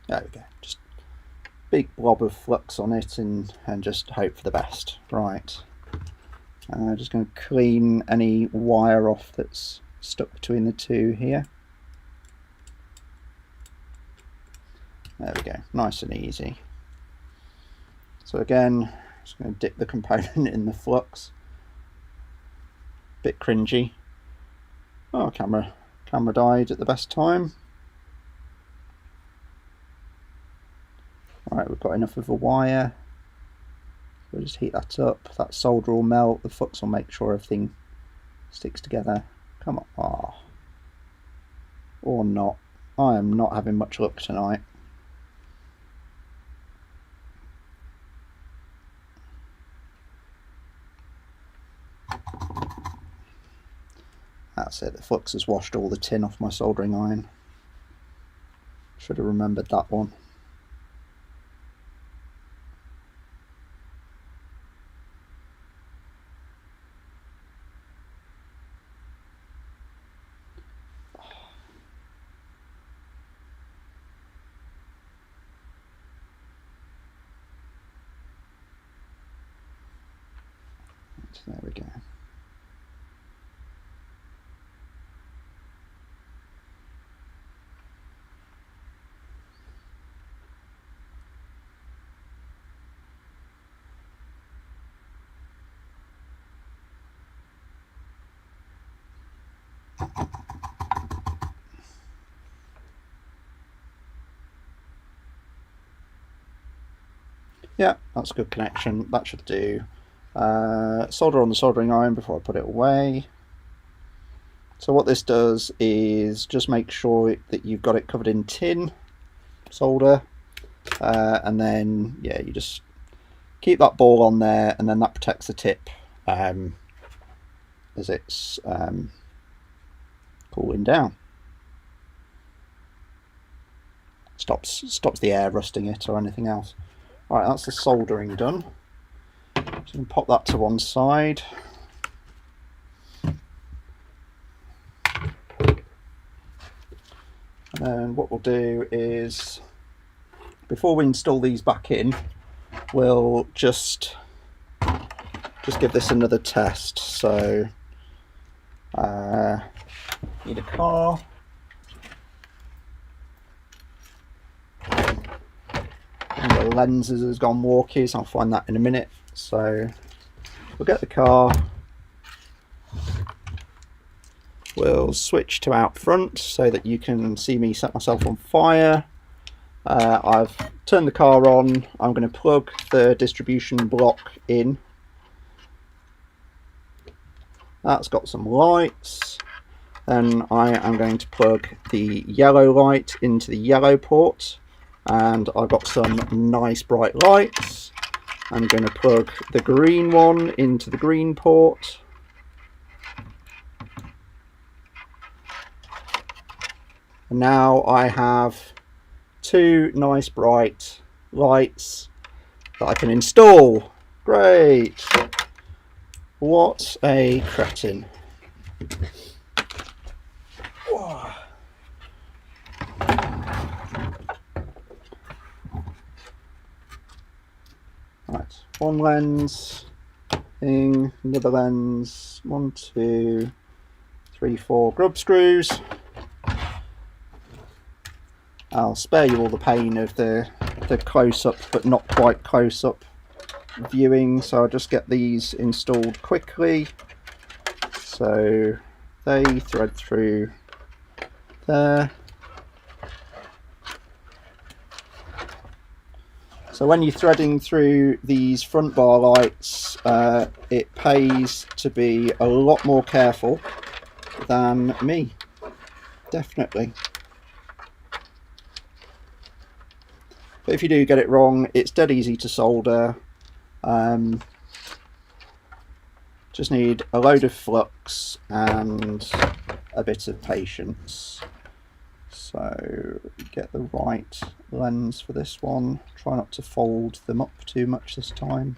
There we go, just big blob of flux on it and just hope for the best. Right, just going to clean any wire off that's stuck between the two here. There we go, nice and easy. So again, just going to dip the component in the flux. Bit cringy. Oh, camera died at the best time. Right, we've got enough of a wire. We'll just heat that up. That solder will melt. The flux will make sure everything sticks together. Come on. Oh. Or not. I am not having much luck tonight. That's it. The flux has washed all the tin off my soldering iron. Should have remembered that one. There we go. Yeah, that's a good connection. That should do. Solder on the soldering iron before I put it away. So what this does is just make sure that you've got it covered in tin solder, and then yeah, you just keep that ball on there, and then that protects the tip as it's cooling down. Stops the air rusting it or anything else. Right, that's the soldering done. So I'm going to pop that to one side. And then what we'll do is, before we install these back in, we'll just give this another test. So need a car. And the lenses has gone walkie, so I'll find that in a minute. So we'll get the car. We'll switch to out front so that you can see me set myself on fire. I've turned the car on. I'm going to plug the distribution block in. That's got some lights. Then I am going to plug the yellow light into the yellow port. And I've got some nice bright lights. I'm going to plug the green one into the green port. And now I have two nice bright lights that I can install. Great! What a cretin. Whoa. Right, one lens, thing, another lens, 1, 2, 3, 4 grub screws. I'll spare you all the pain of the close-up but not quite close-up viewing, so I'll just get these installed quickly. So they thread through there. So when you're threading through these front bar lights, it pays to be a lot more careful than me, definitely. But if you do get it wrong, it's dead easy to solder. Just need a load of flux and a bit of patience. So get the right lens for this one. Try not to fold them up too much this time.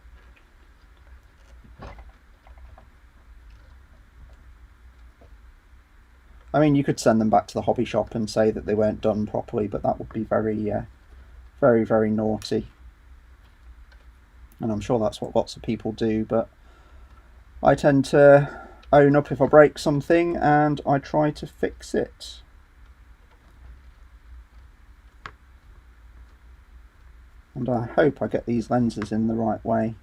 I mean, you could send them back to the hobby shop and say that they weren't done properly, but that would be very, very naughty. And I'm sure that's what lots of people do, but I tend to own up if I break something and I try to fix it. And I hope I get these lenses in the right way.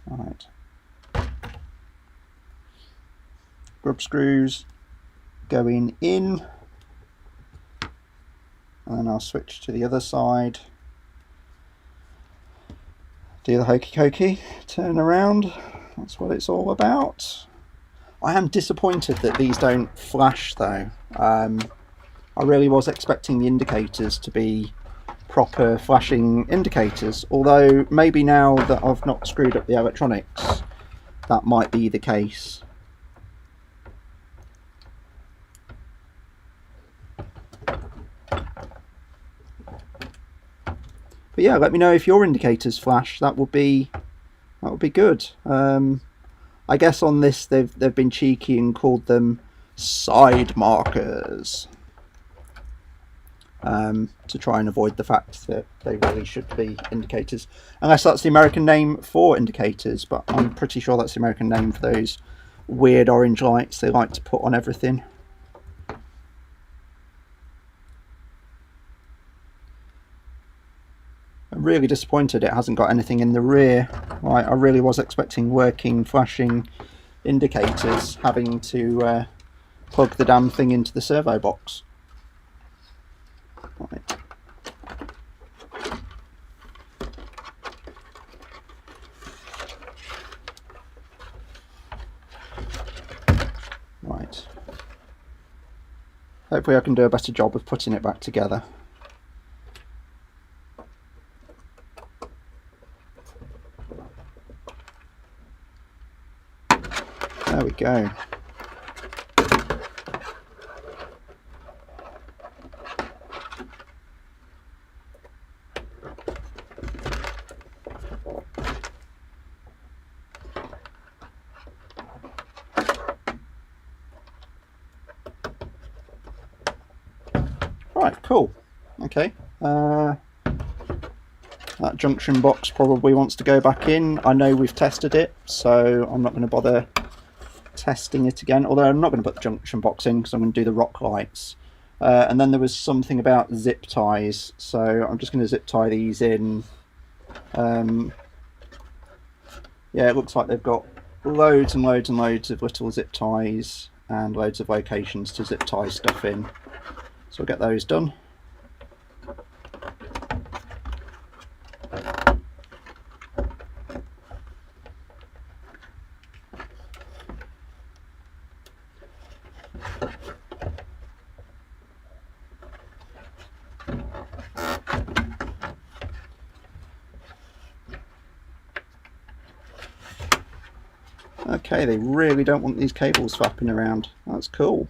Right. Grub screws going in. And then I'll switch to the other side. Do the hokey cokey, turn around. That's what it's all about. I am disappointed that these don't flash though. I really was expecting the indicators to be proper flashing indicators, although maybe now that I've not screwed up the electronics, that might be the case. But yeah, let me know if your indicators flash. That would be good. I guess on this they've been cheeky and called them side markers. To try and avoid the fact that they really should be indicators, unless that's the American name for indicators, but I'm pretty sure that's the American name for those weird orange lights they like to put on everything. I'm really disappointed it hasn't got anything in the rear. Right, I really was expecting working flashing indicators, having to plug the damn thing into the servo box. Right. Right. Hopefully I can do a better job of putting it back together. There we go. Right, cool. Okay. That junction box probably wants to go back in. I know we've tested it, so I'm not going to bother testing it again. Although I'm not going to put the junction box in because I'm going to do the rock lights. And then there was something about zip ties, so I'm just going to zip tie these in. Yeah, it looks like they've got loads and loads and loads of little zip ties and loads of locations to zip tie stuff in. So we'll get those done. Okay, they really don't want these cables flapping around. That's cool.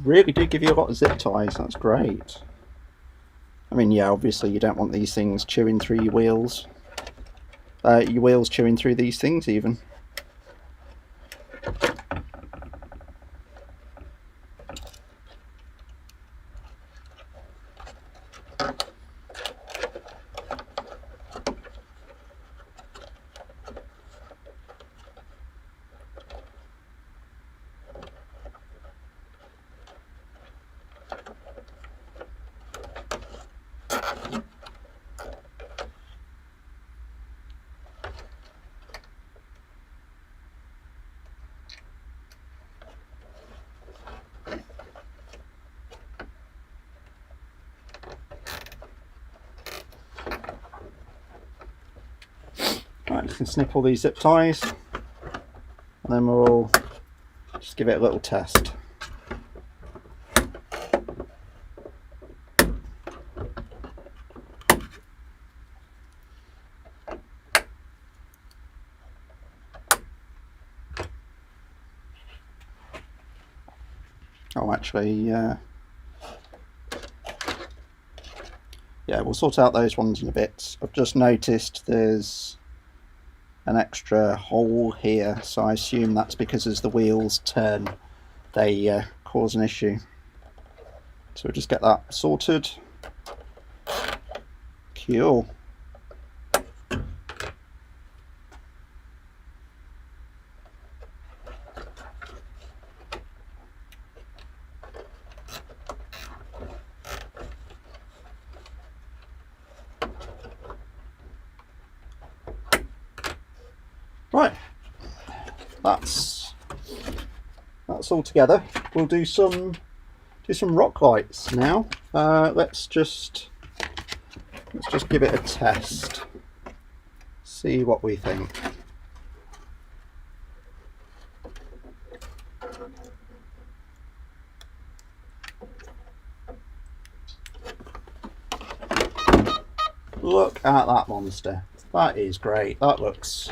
really do give you a lot of zip ties. That's great. I mean, yeah, obviously you don't want these things chewing through your wheels. Your wheels chewing through these things even. Right, just gonna snip all these zip ties, and then we'll just give it a little test. Oh, actually, yeah, we'll sort out those ones in a bit. I've just noticed there's an extra hole here, so I assume that's because as the wheels turn, they cause an issue. So we'll just get that sorted. Cool. Right, that's all together. We'll do some rock lights now. Let's just give it a test. See what we think. Look at that monster. That is great. That looks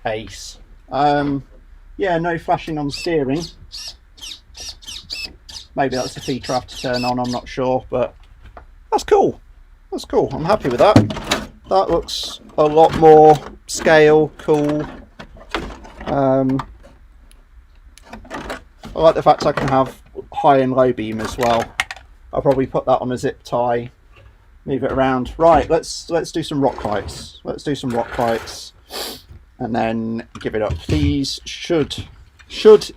ace. Yeah, no flashing on steering. Maybe that's a feature I have to turn on, I'm not sure, but that's cool. That's cool. I'm happy with that. That looks a lot more scale, cool. I like the fact I can have high and low beam as well. I'll probably put that on a zip tie, move it around. Right, let's do some rock lights. Let's do some rock lights and then give it up. These should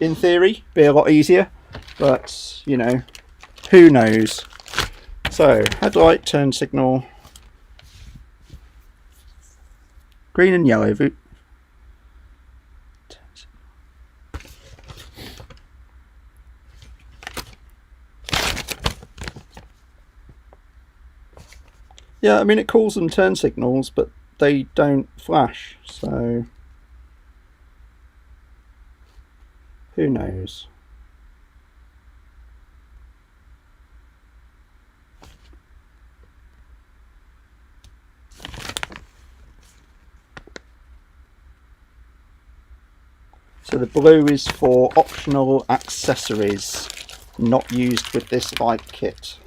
in theory be a lot easier, but you know, who knows. So headlight, turn signal, green and yellow. Yeah, I mean, it calls them turn signals, but they don't flash, so who knows. So the blue is for optional accessories, not used with this bike kit.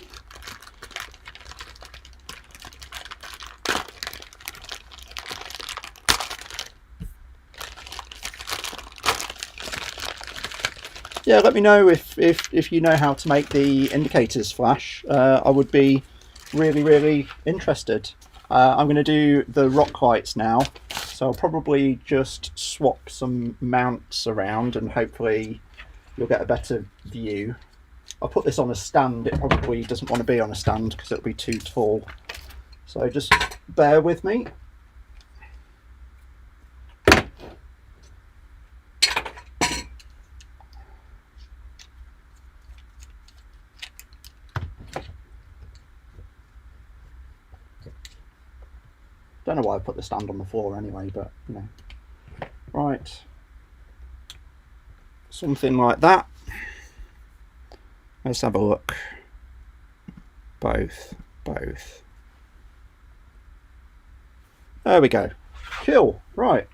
Yeah, let me know if you know how to make the indicators flash. I would be really interested. I'm going to do the rock lights now, so I'll probably just swap some mounts around and hopefully you'll get a better view. I'll put this on a stand. It probably doesn't want to be on a stand because it'll be too tall. So just bear with me. Don't know why I put the stand on the floor anyway, but you know. Right. Something like that. Let's have a look. Both. There we go. Cool. Right.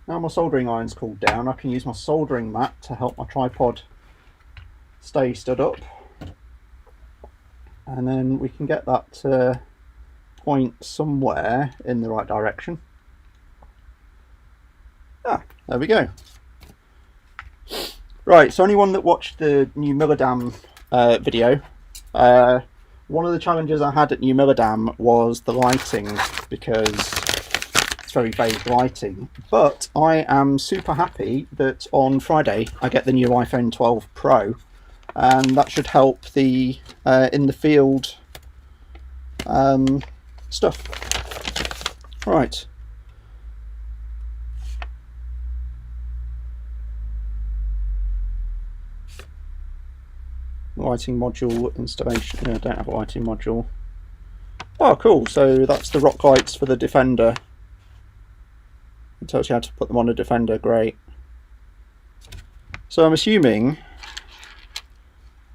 Now my soldering iron's cooled down, I can use my soldering mat to help my tripod stay stood up, and then we can get that to point somewhere in the right direction. There we go. Right, so anyone that watched the New Milladam video, one of the challenges I had at New Milladam was the lighting, because it's very vague lighting. But I am super happy that on Friday I get the new iPhone 12 Pro, and that should help the in the field stuff. Right. Lighting module installation. I don't have a lighting module. Oh, cool. So that's the rock lights for the Defender. It tells you how to put them on a Defender. Great. So I'm assuming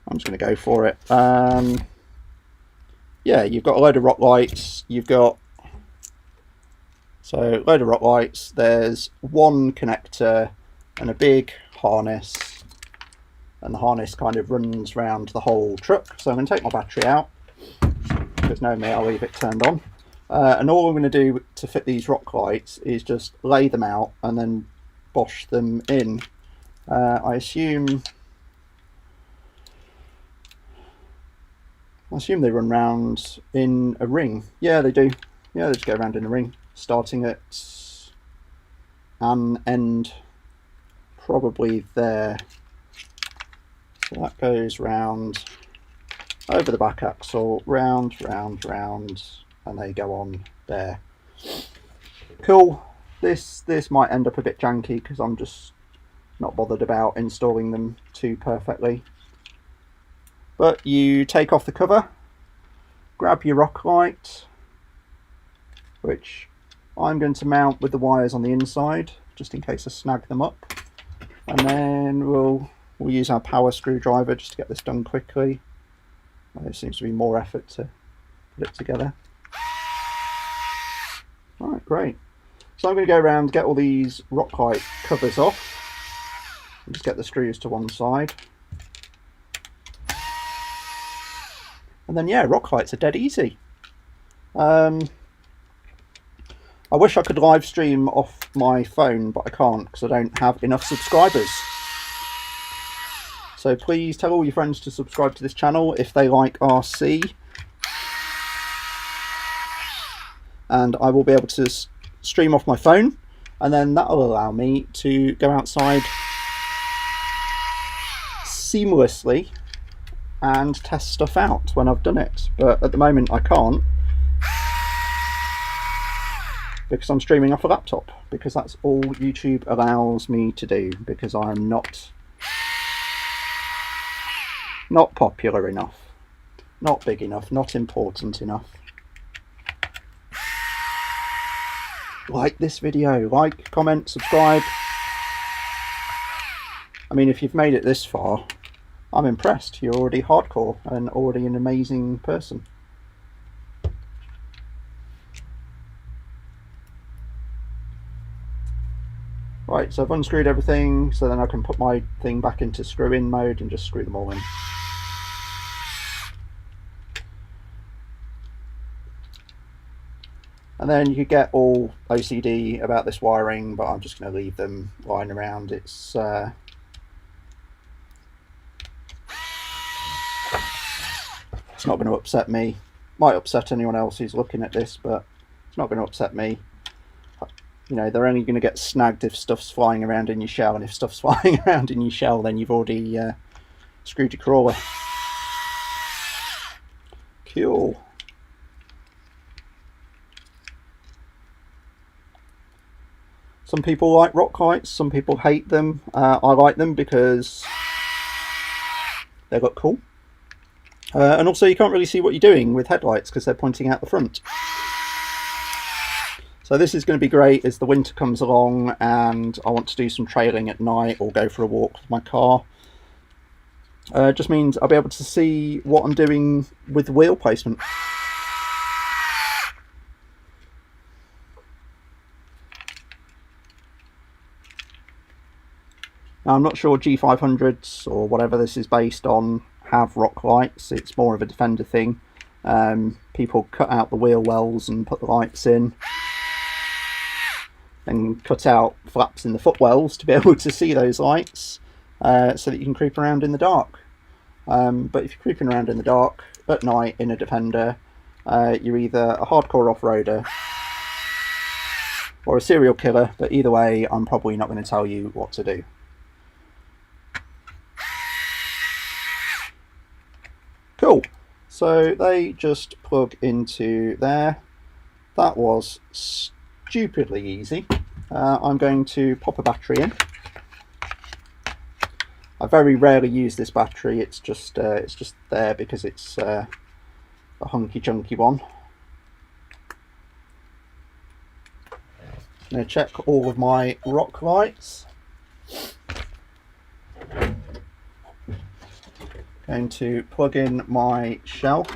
I'm just going to go for it. Yeah, you've got a load of rock lights. You've got a load of rock lights. There's one connector and a big harness. And the harness kind of runs around the whole truck. So I'm going to take my battery out, because knowing me, I'll leave it turned on. And all I'm going to do to fit these rock lights is just lay them out and then bosh them in. I assume they run round in a ring. Yeah, they do. Yeah, they just go around in a ring, starting at an end probably there. So that goes round over the back axle, round, round, round, and they go on there. Cool. This might end up a bit janky because I'm just not bothered about installing them too perfectly. But you take off the cover, grab your rock light, which I'm going to mount with the wires on the inside, just in case I snag them up, and then we'll use our power screwdriver just to get this done quickly. There seems to be more effort to put it together. Alright, great. So I'm going to go around, get all these rock light covers off, and just get the screws to one side. And then yeah, rock lights are dead easy. I wish I could live stream off my phone, but I can't because I don't have enough subscribers. So please tell all your friends to subscribe to this channel if they like RC. And I will be able to stream off my phone, and then that will allow me to go outside seamlessly and test stuff out when I've done it. But at the moment I can't, because I'm streaming off a laptop, because that's all YouTube allows me to do, because I'm not popular enough, not big enough, not important enough. Like this video, like, comment, subscribe. I mean, if you've made it this far, I'm impressed. You're already hardcore and already an amazing person. Right, so I've unscrewed everything, so then I can put my thing back into screw in mode and just screw them all in. And then you could get all OCD about this wiring, but I'm just going to leave them lying around. It's not going to upset me. Might upset anyone else who's looking at this, but it's not going to upset me. You know, they're only going to get snagged if stuff's flying around in your shell, and if stuff's flying around in your shell, then you've already screwed your crawler. Cool. Some people like rock lights, some people hate them. I like them because they look cool. And also you can't really see what you're doing with headlights because they're pointing out the front. So this is going to be great as the winter comes along and I want to do some trailing at night or go for a walk with my car. It just means I'll be able to see what I'm doing with the wheel placement. Now, I'm not sure G500s or whatever this is based on have rock lights. It's more of a Defender thing. People cut out the wheel wells and put the lights in, and cut out flaps in the footwells to be able to see those lights, so that you can creep around in the dark. But if you're creeping around in the dark at night in a Defender, you're either a hardcore off-roader or a serial killer, but either way I'm probably not going to tell you what to do. Cool, so they just plug into there. That was stupidly easy. I'm going to pop a battery in. I very rarely use this battery, it's just there because it's a hunky chunky one. I'm going to check all of my rock lights. Going to plug in my shell.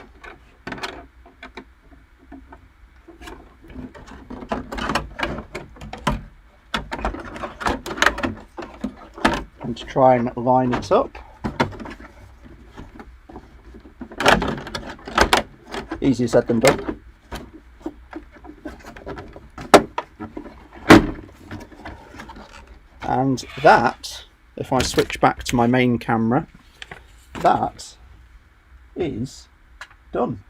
And to try and line it up. Easier said than done. And that, if I switch back to my main camera, that is done.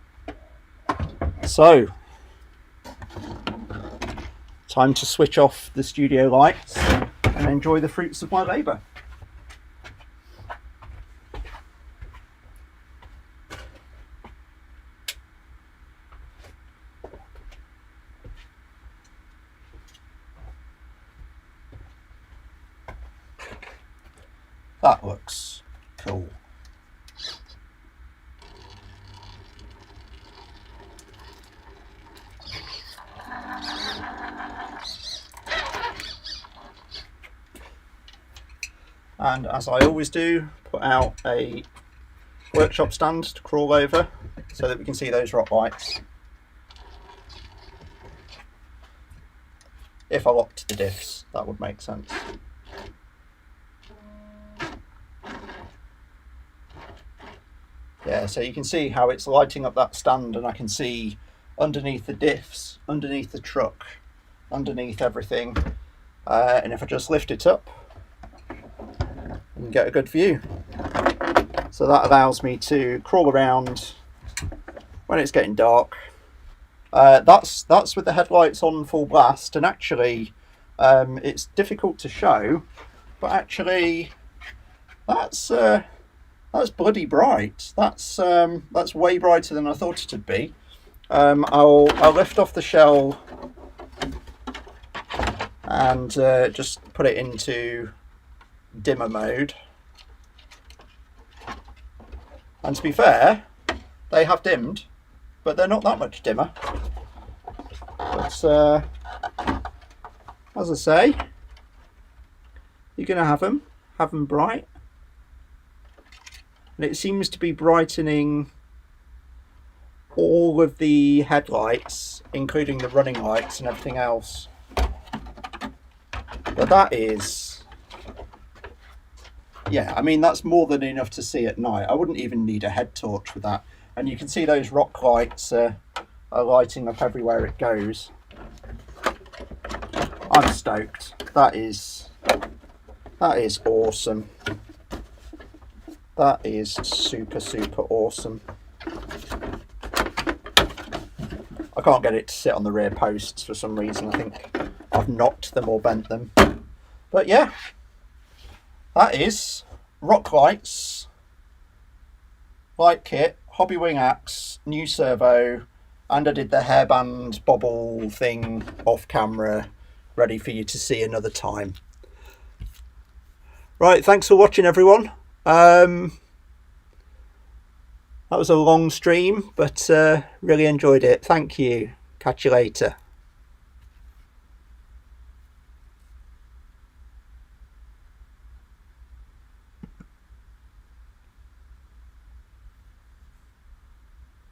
So, time to switch off the studio lights and enjoy the fruits of my labour. That looks cool. And as I always do, put out a workshop stand to crawl over so that we can see those rock lights. If I locked the diffs, that would make sense. Yeah, so you can see how it's lighting up that stand, and I can see underneath the diffs, underneath the truck, underneath everything. And if I just lift it up, you can get a good view. So that allows me to crawl around when it's getting dark. That's with the headlights on full blast, and actually it's difficult to show, but actually that's bloody bright. That's way brighter than I thought it'd be. I'll lift off the shell and just put it into dimmer mode. And to be fair, they have dimmed, but they're not that much dimmer. But as I say, you're going to have them bright. And it seems to be brightening all of the headlights, including the running lights and everything else. But that is, yeah, I mean, that's more than enough to see at night. I wouldn't even need a head torch for that. And you can see those rock lights are lighting up everywhere it goes. I'm stoked. That is awesome. That is super, super awesome. I can't get it to sit on the rear posts for some reason. I think I've knocked them or bent them. But yeah, that is rock lights, light kit, Hobbywing AXE, new servo, and I did the hairband bobble thing off camera, ready for you to see another time. Right, thanks for watching, everyone. That was a long stream, but really enjoyed it. Thank you. Catch you later.